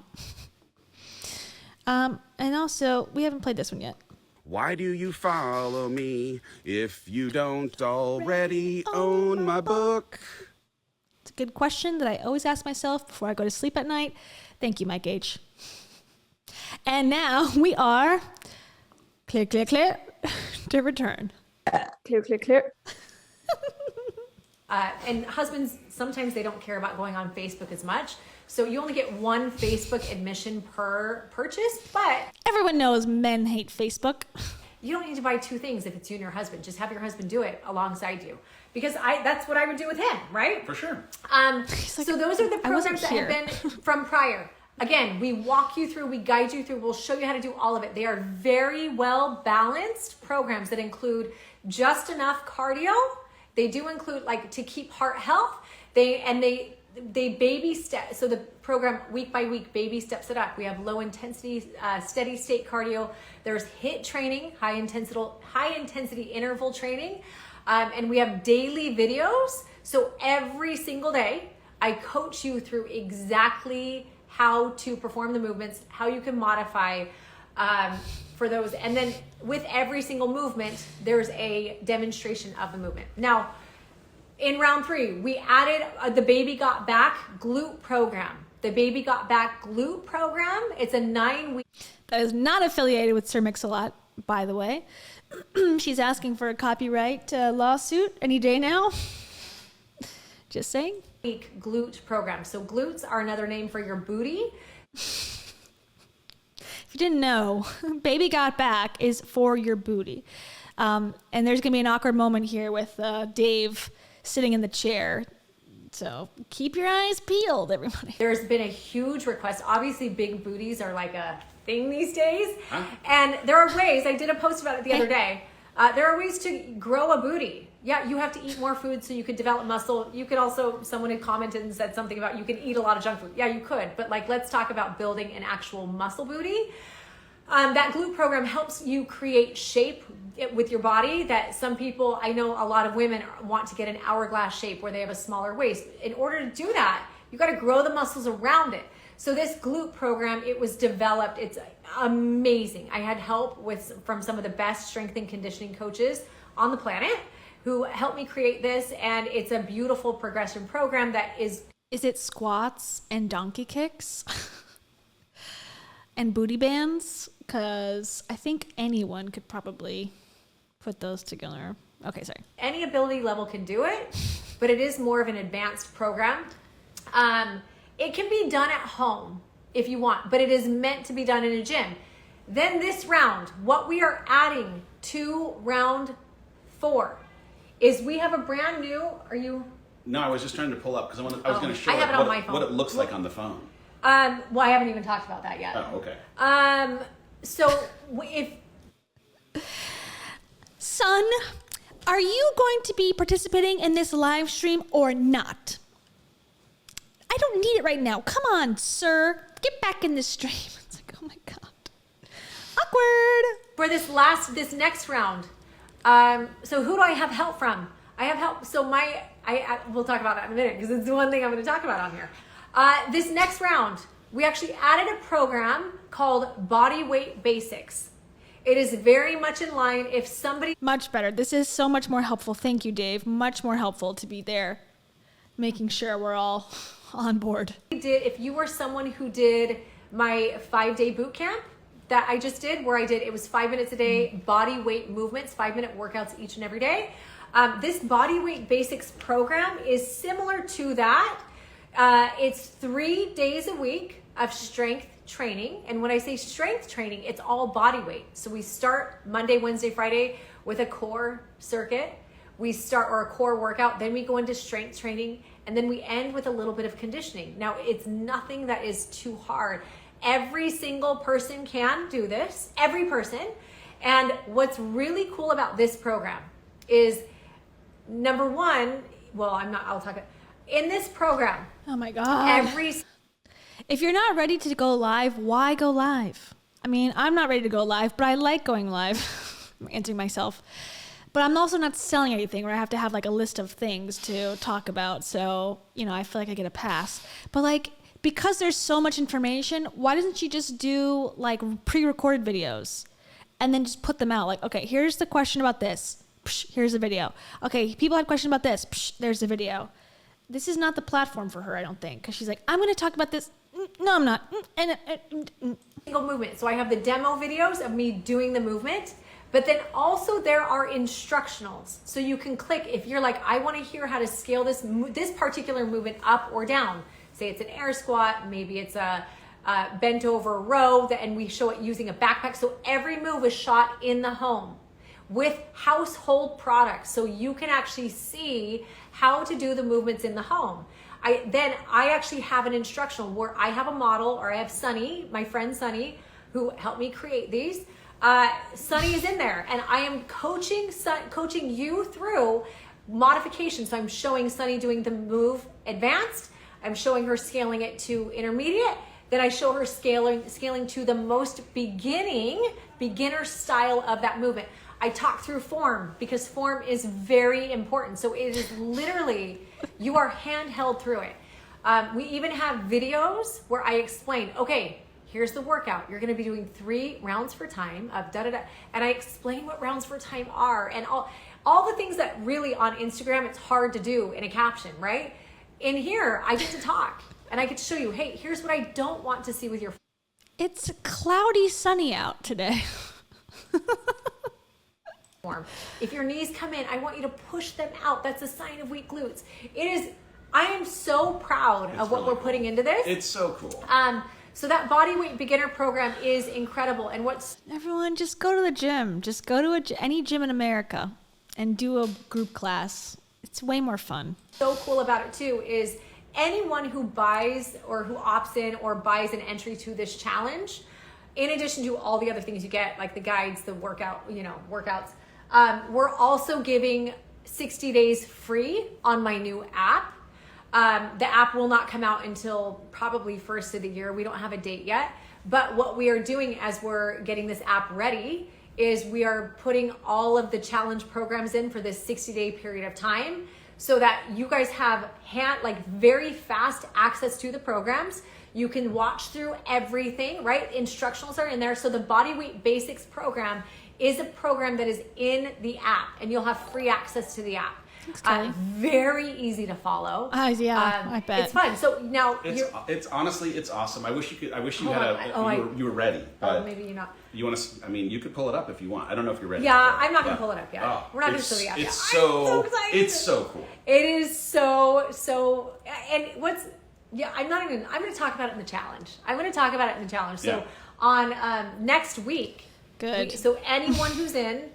And also, we haven't played this one yet. Why do you follow me if you don't already own my book? It's a good question that I always ask myself before I go to sleep at night. Thank you, Mike H. And now we are clear to return. Clear. And husbands, sometimes they don't care about going on Facebook as much. So you only get 1 Facebook admission per purchase, but... Everyone knows men hate Facebook. You don't need to buy 2 things if it's you and your husband. Just have your husband do it alongside you. Because that's what I would do with him, right? For sure. So those are the programs that have been from prior. Again, we walk you through, we guide you through, we'll show you how to do all of it. They are very well balanced programs that include just enough cardio. They do include, like, to keep heart health. They they baby step. So the program week by week baby steps it up. We have low intensity, steady state cardio. There's HIIT training, high intensity interval training. And we have daily videos. So every single day, I coach you through exactly how to perform the movements, how you can modify for those. And then with every single movement, there's a demonstration of the movement. Now, in round 3, we added the Baby Got Back glute program. The Baby Got Back glute program, it's a 9-week. That is not affiliated with Sir Mix-a-Lot, by the way. She's asking for a copyright lawsuit any day now. Just saying. Week glute program. So glutes are another name for your booty. If you didn't know, Baby Got Back is for your booty. And there's going to be an awkward moment here with Dave sitting in the chair. So keep your eyes peeled, everybody. There's been a huge request. Obviously, big booties are like a thing these days. Huh? And there are ways, I did a post about it the other day. There are ways to grow a booty. Yeah, you have to eat more food so you could develop muscle. You could also, someone had commented and said something about you can eat a lot of junk food. Yeah, you could. But like, let's talk about building an actual muscle booty. That glute program helps you create shape with your body that some people, I know a lot of women want to get an hourglass shape where they have a smaller waist. In order to do that, you got to grow the muscles around it. So this glute program, it was developed. It's amazing. I had help from some of the best strength and conditioning coaches on the planet who helped me create this. And it's a beautiful progression program that is... Is it squats and donkey kicks? And booty bands? Because I think anyone could probably put those together. Okay, sorry. Any ability level can do it, but it is more of an advanced program. It can be done at home if you want, but it is meant to be done in a gym. Then this round, what we are adding to round 4 is we have a brand new, are you? No, I was just trying to pull up because I was going to show what it looks like on the phone. Well, I haven't even talked about that yet. Oh, okay. So if... Son, are you going to be participating in this live stream or not? I don't need it right now. Come on, sir. Get back in the stream. It's like, oh my God. Awkward. For this next round, so who do I have help from? I have help. So we'll talk about that in a minute because it's the one thing I'm going to talk about on here. This next round, we actually added a program called Body Weight Basics. It is very much in line if somebody... Much better. This is so much more helpful. Thank you, Dave. Much more helpful to be there, making sure we're all on board. If you were someone who did my 5-day boot camp that I just did, where it was 5 minutes a day, body weight movements, 5-minute workouts each and every day. This Body Weight Basics program is similar to that. It's 3 days a week of strength training. And when I say strength training, it's all body weight. So we start Monday, Wednesday, Friday with a core circuit. Or a core workout. Then we go into strength training. And then we end with a little bit of conditioning. Now, it's nothing that is too hard. Every single person can do this. Every person. And what's really cool about this program is, number one, in this program. Oh my God. If you're not ready to go live, why go live? I mean, I'm not ready to go live, but I like going live. I'm answering myself. But I'm also not selling anything where I have to have like a list of things to talk about. So, I feel like I get a pass. But because there's so much information, why doesn't she just do like pre-recorded videos and then just put them out? Like, okay, here's the question about this. Psh, here's the video. Okay, people had questions about this. Psh, there's the video. This is not the platform for her, I don't think. Because she's like, I'm going to talk about this. No, I'm not. Single movement. So I have the demo videos of me doing the movement. But then also there are instructionals. So you can click if you're like, I want to hear how to scale this particular movement up or down. Say it's an air squat, maybe it's a bent over row, and we show it using a backpack. So every move is shot in the home with household products. So you can actually see how to do the movements in the home. I actually have an instructional where I have a model, or I have Sunny, my friend Sunny, who helped me create these. Sunny is in there, and I am coaching you through modifications. So I'm showing Sunny doing the move advanced. I'm showing her scaling it to intermediate. Then I show her scaling to the most beginner style of that movement. I talk through form because form is very important. So it is literally, you are handheld through it. We even have videos where I explain, okay, here's the workout. You're gonna be doing 3 rounds for time of da-da-da. And I explain what rounds for time are and all the things that really on Instagram, it's hard to do in a caption, right? In here, I get to talk and I get to show you, hey, here's what I don't want to see with your. It's cloudy, sunny out today. Form. If your knees come in, I want you to push them out. That's a sign of weak glutes. I am so proud of what we're putting into this. It's so cool. So that bodyweight beginner program is incredible. And everyone, just go to the gym. Just go to any gym in America and do a group class. It's way more fun. So cool about it too is anyone who buys or who opts in or buys an entry to this challenge, in addition to all the other things you get, like the guides, the workouts, we're also giving 60 days free on my new app. The app will not come out until probably first of the year. We don't have a date yet. But what we are doing as we're getting this app ready is we are putting all of the challenge programs in for this 60-day period of time so that you guys have very fast access to the programs. You can watch through everything, right? Instructionals are in there. So the Bodyweight Basics program is a program that is in the app and you'll have free access to the app. Very easy to follow. I bet it's fun. So now it's honestly, it's awesome. I wish you could. You were ready. But maybe you're not. You want to? I mean, you could pull it up if you want. I don't know if you're ready. Yeah, I'm not gonna pull it up yet. We're not gonna show the app yet. I'm so excited. It's so cool. It is so. And I'm gonna talk about it in the challenge. So on next week. Good. So anyone who's in,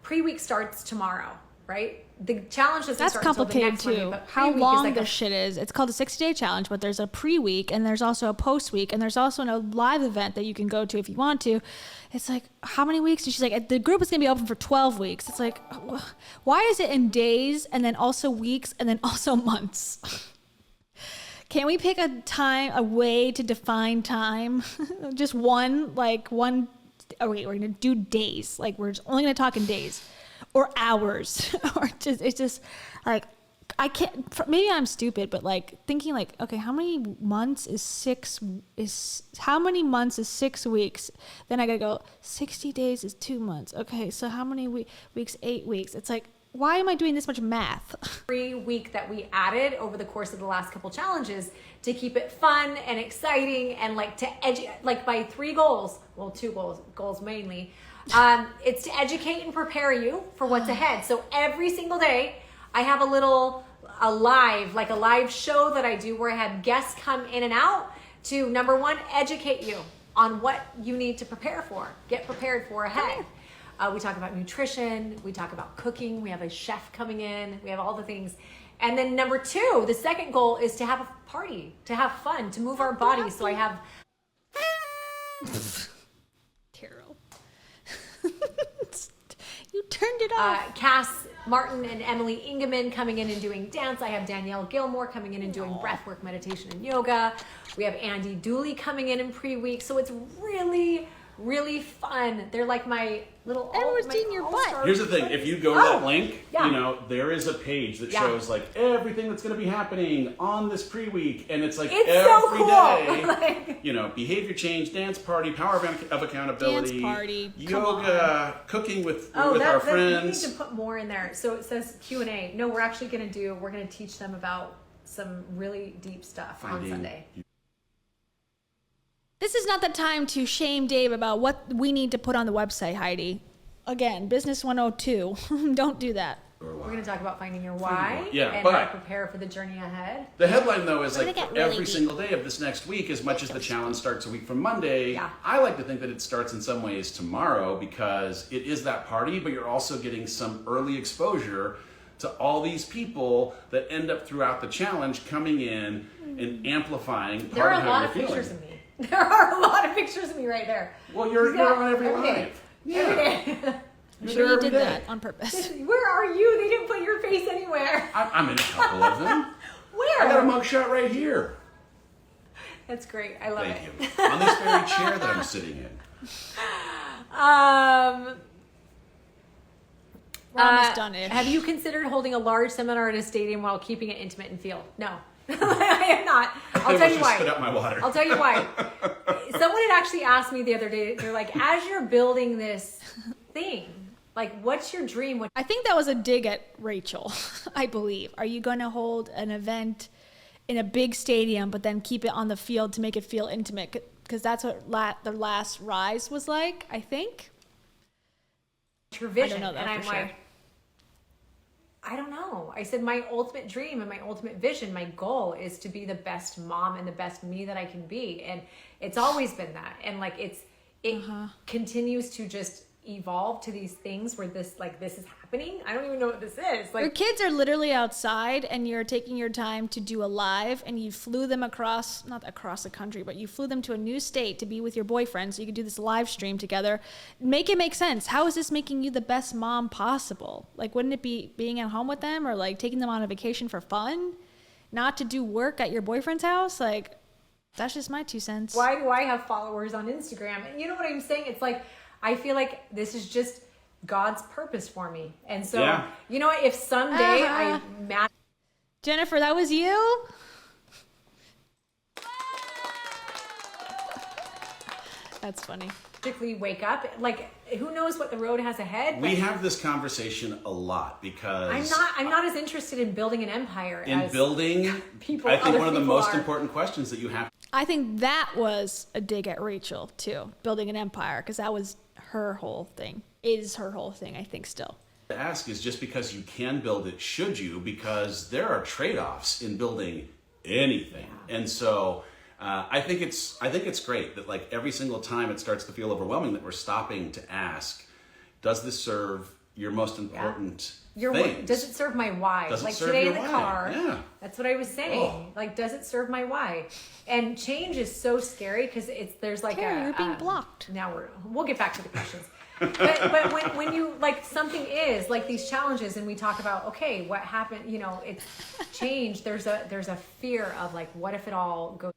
pre-week starts tomorrow. Right? The challenge doesn't That's start complicated until the next too. Monday, but How pre-week long is this shit is. It's called a 60-day challenge, but there's a pre-week and there's also a post-week and there's also a live event that you can go to if you want to. It's like, how many weeks? And she's like, the group is going to be open for 12 weeks. It's like, why is it in days and then also weeks and then also months? Can we pick a way to define time? Just one. Oh wait, we're going to do days. Like we're just only going to talk in days. Or hours, it's just like, I can't, maybe I'm stupid, but thinking okay, how many months is 6 weeks? Then I gotta go, 60 days is 2 months. Okay, so how many weeks? 8 weeks. It's like, why am I doing this much math? Every week that we added over the course of the last couple challenges to keep it fun and exciting and by 3 goals, well, 2 goals mainly, it's to educate and prepare you for what's ahead. So every single day I have a live show that I do where I have guests come in and out to, number 1, educate you on what you need to prepare for, get prepared for ahead. We talk about nutrition, we talk about cooking, we have a chef coming in, we have all the things. And then number 2, the second goal is to have a party, to have fun, to move our bodies. So I have Terrible. You turned it off. Cass Martin and Emily Ingeman coming in and doing dance. I have Danielle Gilmore coming in and doing breathwork, meditation, and yoga. We have Andy Dooley coming in pre-week. So it's really, really fun. They're like my little. Everyone's seeing your butt. Here's the thing: if you go to that link, there is a page that shows everything that's going to be happening on this pre-week, and it's it's every so cool. day. Behavior change, dance party, power of accountability, dance party, yoga, cooking with our friends. We need to put more in there. So it says Q&A. No, we're actually going to teach them about some really deep stuff on Sunday. This is not the time to shame Dave about what we need to put on the website, Heidi. Again, Business 102. Don't do that. We're going to talk about finding your why and but how to prepare for the journey ahead. The headline, though, is every single day of this next week, as much as the challenge starts a week from Monday, I like to think that it starts in some ways tomorrow because it is that party, but you're also getting some early exposure to all these people that end up throughout the challenge coming in and amplifying part of how you're feeling. Pictures of me. There are a lot of pictures of me right there. Well, you're on every live. Yeah. I'm sure you did that on purpose. Where are you? They didn't put your face anywhere. I'm in a couple of them. Where? I got a mugshot right here. That's great. I love Thank it. you. On this very chair that I'm sitting in. We're almost done-ish. Have you considered holding a large seminar at a stadium while keeping it intimate and feel? No. I am not. I'll tell you why. Spit out my water. I'll tell you why. Someone had actually asked me the other day, they're like, as you're building this thing, like, what's your dream? I think that was a dig at Rachel, I believe. Are you going to hold an event in a big stadium, but then keep it on the field to make it feel intimate? Because that's what the last Rise was like, I think. Your vision. I don't know that and I'm for sure. like, I don't know. I said my ultimate dream and my ultimate vision, my goal is to be the best mom and the best me that I can be. And it's always been that. And like it continues to just evolve to these things where this is happening. I don't even know what this is. Like, your kids are literally outside and you're taking your time to do a live, and you flew them not across the country, but you flew them to a new state to be with your boyfriend so you could do this live stream together. Make it make sense. How is this making you the best mom possible? Like, wouldn't it be being at home with them or like taking them on a vacation for fun, not to do work at your boyfriend's house? Like, that's just my 2 cents. Why do I have followers on Instagram? And you know what I'm saying? It's like, I feel like this is just God's purpose for me. And so, you know, if someday Jennifer, that was you? That's funny. Magically wake up, like, who knows what the road has ahead? We have this conversation a lot because I'm not as interested in building an empire as people. I think one of the most important questions that you have. I think that was a dig at Rachel too, building an empire, because that was her whole thing. Is her whole thing, I think, still. To ask is, just because you can build it, should you? Because there are trade-offs in building anything, and so I think it's great that like every single time it starts to feel overwhelming that we're stopping to ask, does this serve your most important things? Does it serve my why? Does it like serve today your in the why? car, Yeah. that's what I was saying. Like, does it serve my why? And change is so scary because there's like Tara, you're being blocked. Now we'll get back to the questions. but when you like something is like these challenges and we talk about, okay, what happened, you know, it's change. There's a fear of like, what if it all goes.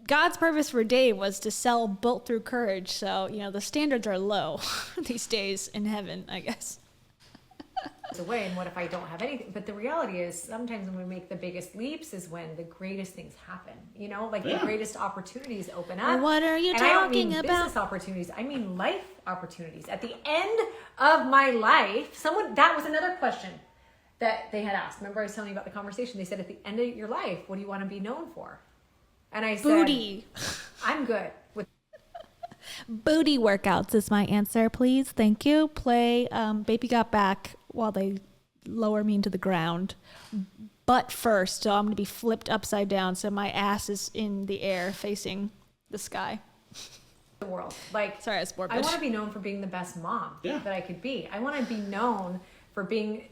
God's purpose for Dave was to sell built through courage. So, you know, the standards are low these days in heaven, I guess. Away, and what if I don't have anything? But the reality is sometimes when we make the biggest leaps is when the greatest things happen, you know, like the greatest opportunities open up. Well, what are you and I don't talking mean about? Business opportunities, I mean life opportunities. At the end of my life, that was another question that they had asked. Remember I was telling you about the conversation. They said, at the end of your life, what do you want to be known for? And I said, booty. I'm good with booty workouts is my answer, please. Thank you. Play Baby Got Back while they lower me into the ground. Butt first, so I'm going to be flipped upside down so my ass is in the air facing the sky. the world. Like, sorry, I was morbid. I want to be known for being the best mom that I could be. I want to be known for being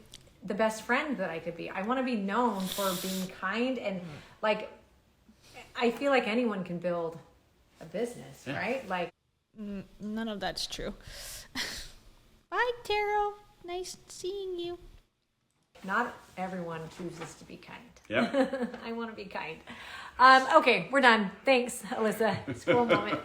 the best friend that I could be. I want to be known for being kind and like, I feel like anyone can build a business, right? Like, none of that's true. Bye, Taro. Nice seeing you. Not everyone chooses to be kind. Yeah. I want to be kind. Okay, we're done. Thanks, Alyssa. School moment.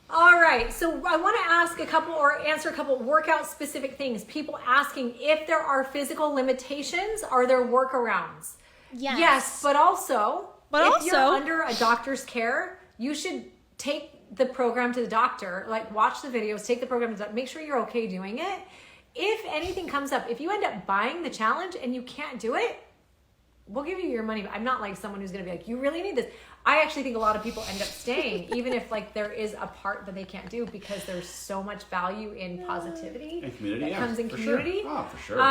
All right, so I want to ask a couple or answer a couple workout specific things. People asking if there are physical limitations, are there workarounds? Yes, but also if you're under a doctor's care, you should take the program to the doctor, like watch the videos, take the program to the doctor, make sure you're okay doing it. If anything comes up, if you end up buying the challenge and you can't do it, we'll give you your money. I'm not like someone who's going to be like, you really need this. I actually think a lot of people end up staying, even if like there is a part that they can't do, because there's so much value in positivity and community, that comes in community. Sure. Oh, for sure.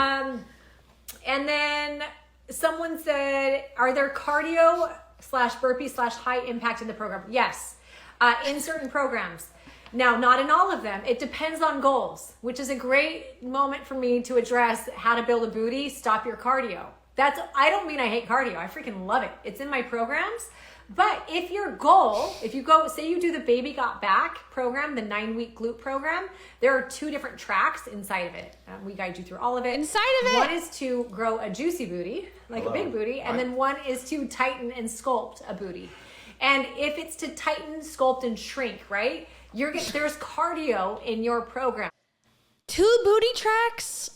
And then someone said, are there cardio / burpee / high impact in the program? Yes, in certain programs. Now, not in all of them. It depends on goals, which is a great moment for me to address how to build a booty, stop your cardio. I don't mean I hate cardio. I freaking love it. It's in my programs. But if your goal, if you go, say you do the Baby Got Back program, the 9-week glute program, there are 2 different tracks inside of it. We guide you through all of it. Inside of it? One is to grow a juicy booty, like a big booty, and then one is to tighten and sculpt a booty. And if it's to tighten, sculpt, and shrink, right? There's cardio in your program. 2 booty tracks?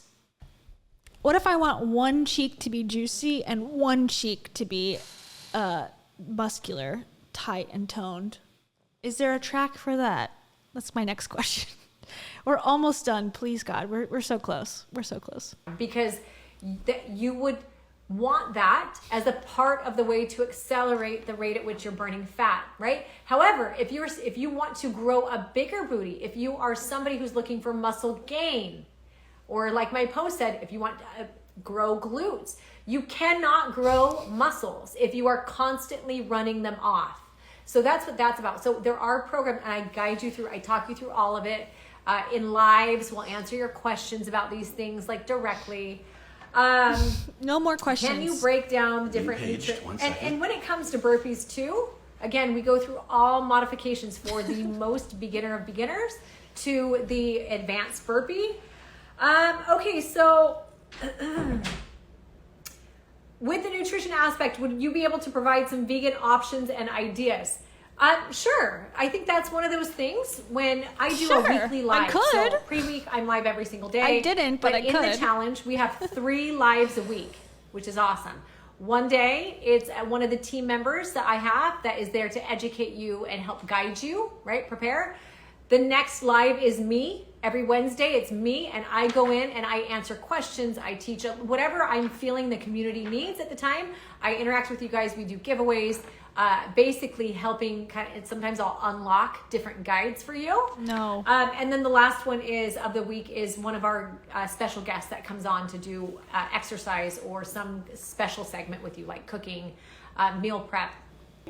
What if I want one cheek to be juicy and one cheek to be muscular, tight, and toned? Is there a track for that? That's my next question. We're almost done. Please, God. We're so close. We're so close. Because you would want that as a part of the way to accelerate the rate at which you're burning fat, right? However, if you want to grow a bigger booty, if you are somebody who's looking for muscle gain, or like my post said, if you want to grow glutes, you cannot grow muscles if you are constantly running them off. So that's what that's about. So there are programs, and I guide you through, I talk you through all of it. In lives, we'll answer your questions about these things like directly. No more questions. Can you break down the different and when it comes to burpees too, again, we go through all modifications for the most beginner of beginners to the advanced burpee. Okay, so with the nutrition aspect, would you be able to provide some vegan options and ideas? Sure. I think that's one of those things when I do a weekly live. I could. So pre-week, I'm live every single day. I didn't, but I in could. the challenge, we have 3 lives a week, which is awesome. One day, it's one of the team members that I have that is there to educate you and help guide you, right? Prepare. The next live is me. Every Wednesday, it's me, and I go in and I answer questions. I teach whatever I'm feeling the community needs at the time. I interact with you guys. We do giveaways, basically helping sometimes I'll unlock different guides for you. No. And then the last one of the week is one of our special guests that comes on to do exercise or some special segment with you, like cooking, meal prep.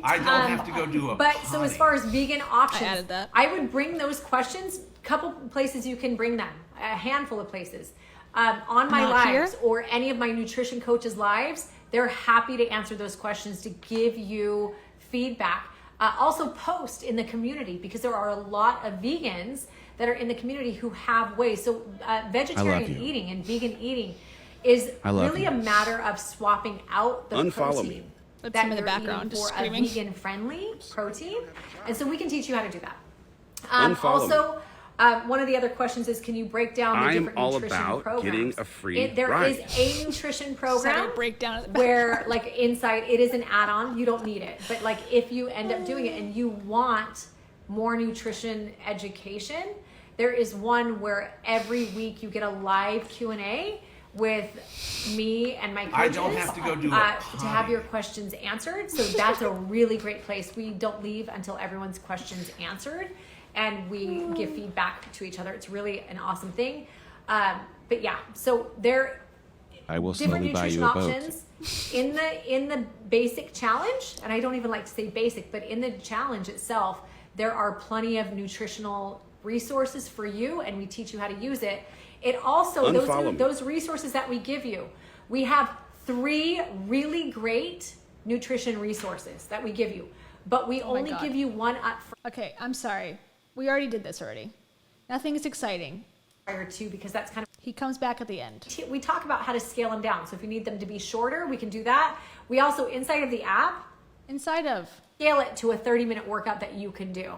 I don't have to go do a So as far as vegan options, I added that. I would bring those questions, couple places you can bring them, a handful of places. On my Not lives here? or any of my nutrition coaches' lives, they're happy to answer those questions to give you feedback. Also post in the community, because there are a lot of vegans that are in the community who have ways. So vegetarian eating and vegan eating is really a matter of swapping out the protein. That's that him in the you're background, eating just for screaming. a vegan-friendly protein, and so we can teach you how to do that. Unfollow Also, one of the other questions is, can you break down the different all nutrition about programs? getting a free There ride. is a nutrition program breakdown at the where, like inside, it is an add-on. You don't need it, but like if you end up doing it and you want more nutrition education, there is one where every week you get a live Q&A with me and my coaches. I don't have to go do it. To have your questions answered. So that's a really great place. We don't leave until everyone's questions answered, and we give feedback to each other. It's really an awesome thing. But yeah, so there I will different slowly buy nutrition you a boat. options in the basic challenge, and I don't even like to say basic, but in the challenge itself, there are plenty of nutritional resources for you, and we teach you how to use it. It also, those resources that we give you, we have 3 really great nutrition resources that we give you, but we only give you one up front. Okay, I'm sorry. We already did this already. Nothing is exciting. Prior to, because that's kind of, he comes back at the end. we talk about how to scale them down. So if you need them to be shorter, we can do that. We also, inside of the app, scale it to a 30-minute workout that you can do.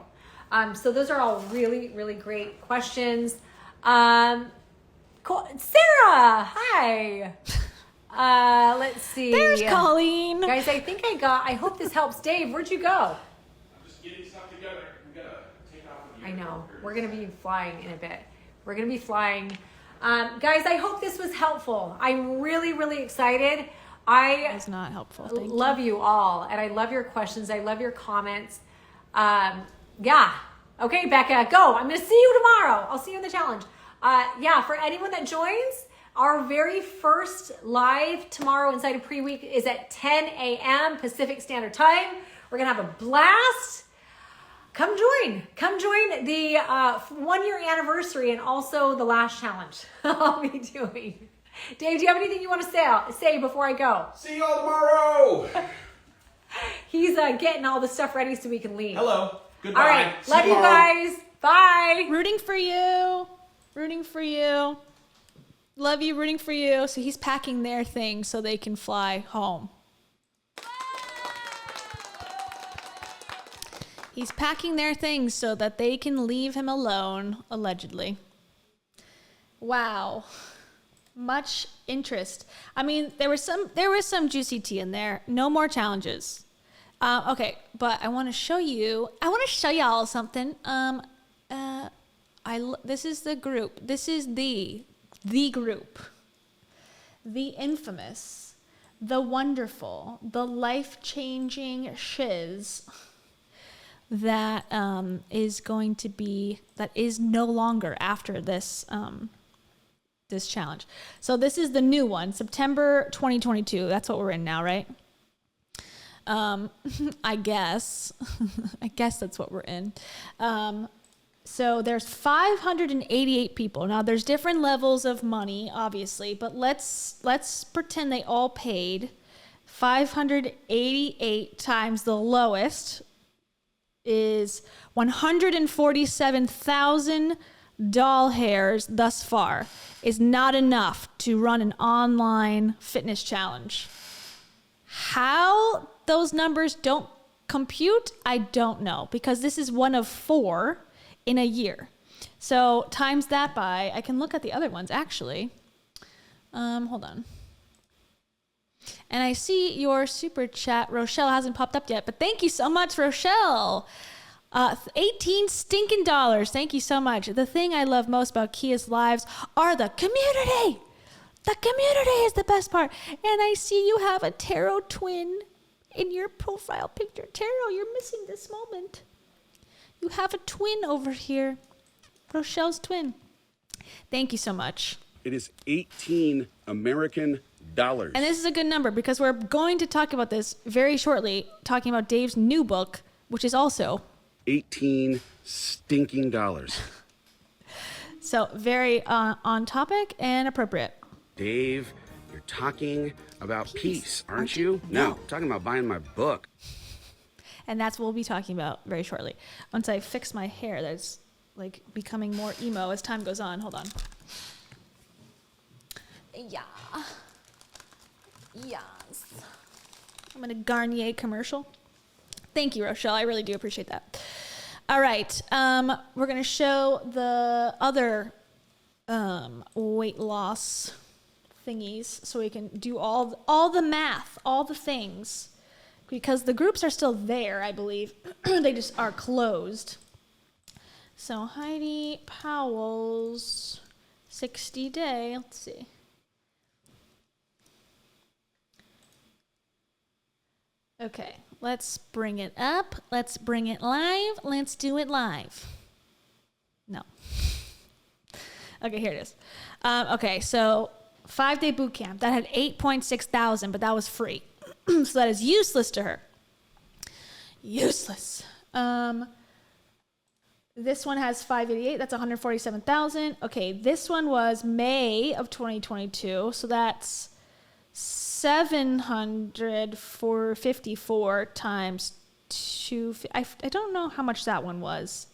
So those are all really, really great questions. Cool. Sarah, hi. Let's see. There's Colleen. Guys, I hope this helps. Dave, where'd you go? I'm just getting stuff together. We gotta take off with you. I know. We're going to be flying in a bit. We're going to be flying. Guys, I hope this was helpful. I'm really, really excited. It was not helpful. Thank love you all, and I love your questions. I love your comments. Yeah. Okay, Becca, go. I'm going to see you tomorrow. I'll see you in the challenge. For anyone that joins, our very first live tomorrow inside of pre-week is at 10 a.m. Pacific Standard Time. We're going to have a blast. Come join the 1-year anniversary and also the last challenge I'll be doing. Dave, do you have anything you want to say before I go? See you all tomorrow. He's getting all the stuff ready so we can leave. Hello. Goodbye. All right. See Love you tomorrow. guys. Bye. Rooting for you. Rooting for you. Love you, rooting for you. So he's packing their things so they can fly home. He's packing their things so that they can leave him alone, allegedly. Wow. Much interest. I mean, there was some juicy tea in there. No more challenges. Okay, but I want to show y'all something. This is the group. This is the group. The infamous, the wonderful, the life-changing shiz that is no longer after this this challenge. So this is the new one, September 2022. That's what we're in now, right? I guess that's what we're in. So there's 588 people. Now there's different levels of money, obviously, but let's pretend they all paid 588 times the lowest is 147,000 doll hairs thus far is not enough to run an online fitness challenge. How those numbers don't compute, I don't know, because this is one of 4 in a year. So times that by, I can look at the other ones actually. Hold on. And I see your super chat, Rochelle, hasn't popped up yet, but thank you so much, Rochelle. 18 stinking dollars. Thank you so much. The thing I love most about Kia's lives are the community. The community is the best part. And I see you have a tarot twin in your profile picture. Tarot, you're missing this moment. You have a twin over here. Rochelle's twin. Thank you so much. It is 18 American dollars. And this is a good number because we're going to talk about this very shortly, talking about Dave's new book, which is also 18 stinking dollars. So very on topic and appropriate. Dave, you're talking about peace, aren't you? No, talking about buying my book. And that's what we'll be talking about very shortly. Once I fix my hair, that's like becoming more emo as time goes on. Hold on. Yeah. Yes. I'm in a Garnier commercial. Thank you, Rochelle. I really do appreciate that. All right. We're going to show the other weight loss thingies so we can do all the math, all the things. Because the groups are still there, I believe. They just are closed. So Heidi Powell's 60-day. Let's see. Okay, let's bring it up. Let's bring it live. Let's do it live. No. Okay, here it is. Okay, so 5-day boot camp. That had 8.6 thousand, but that was free. So that is useless to her. Useless. This one has 588. That's 147,000. Okay, this one was May of 2022. So that's 754 times 2. I don't know how much that one was.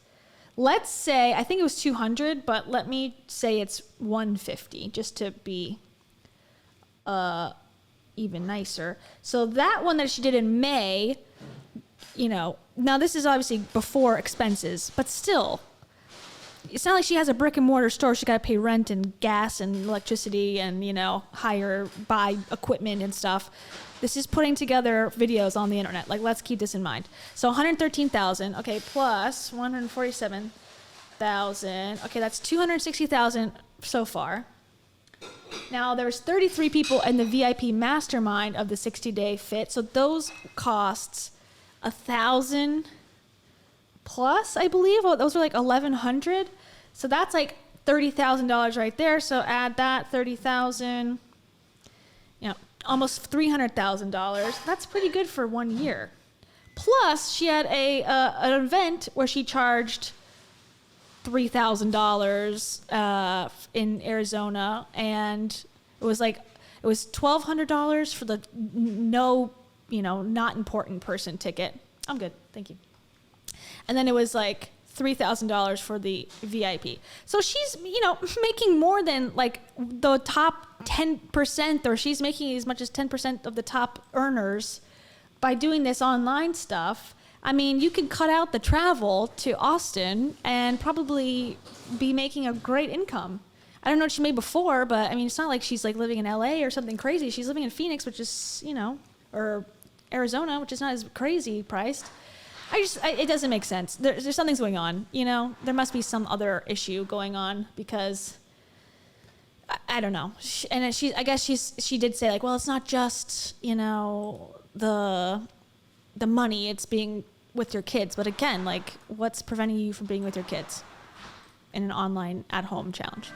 Let's say, I think it was 200, but let me say it's 150 just to be even nicer. So that one that she did in May, you know, now this is obviously before expenses, but still, it's not like she has a brick and mortar store. She got to pay rent and gas and electricity and, you know, buy equipment and stuff. This is putting together videos on the internet. Like, let's keep this in mind. So 113,000, okay, plus 147,000. Okay, that's 260,000 so far. Now, there's 33 people in the VIP mastermind of the 60-day fit. So those costs 1,000 plus, I believe. Oh, those were like 1,100. So that's like $30,000 right there. So add that 30,000. You know, almost $300,000. That's pretty good for 1 year. Plus, she had an event where she charged $3,000 in Arizona, and it was $1,200 for the no not important person ticket. I'm good. Thank you. And then it was like $3,000 for the VIP. So she's, making more than like the top 10%, or she's making as much as 10% of the top earners by doing this online stuff. I mean, you can cut out the travel to Austin and probably be making a great income. I don't know what she made before, but I mean, it's not like she's like living in LA or something crazy. She's living in Phoenix, which is, or Arizona, which is not as crazy priced. It doesn't make sense. There's something's going on, There must be some other issue going on because I don't know. I guess she did say like, well, it's not just, the money, it's being with your kids. But again, like, what's preventing you from being with your kids in an online at-home challenge?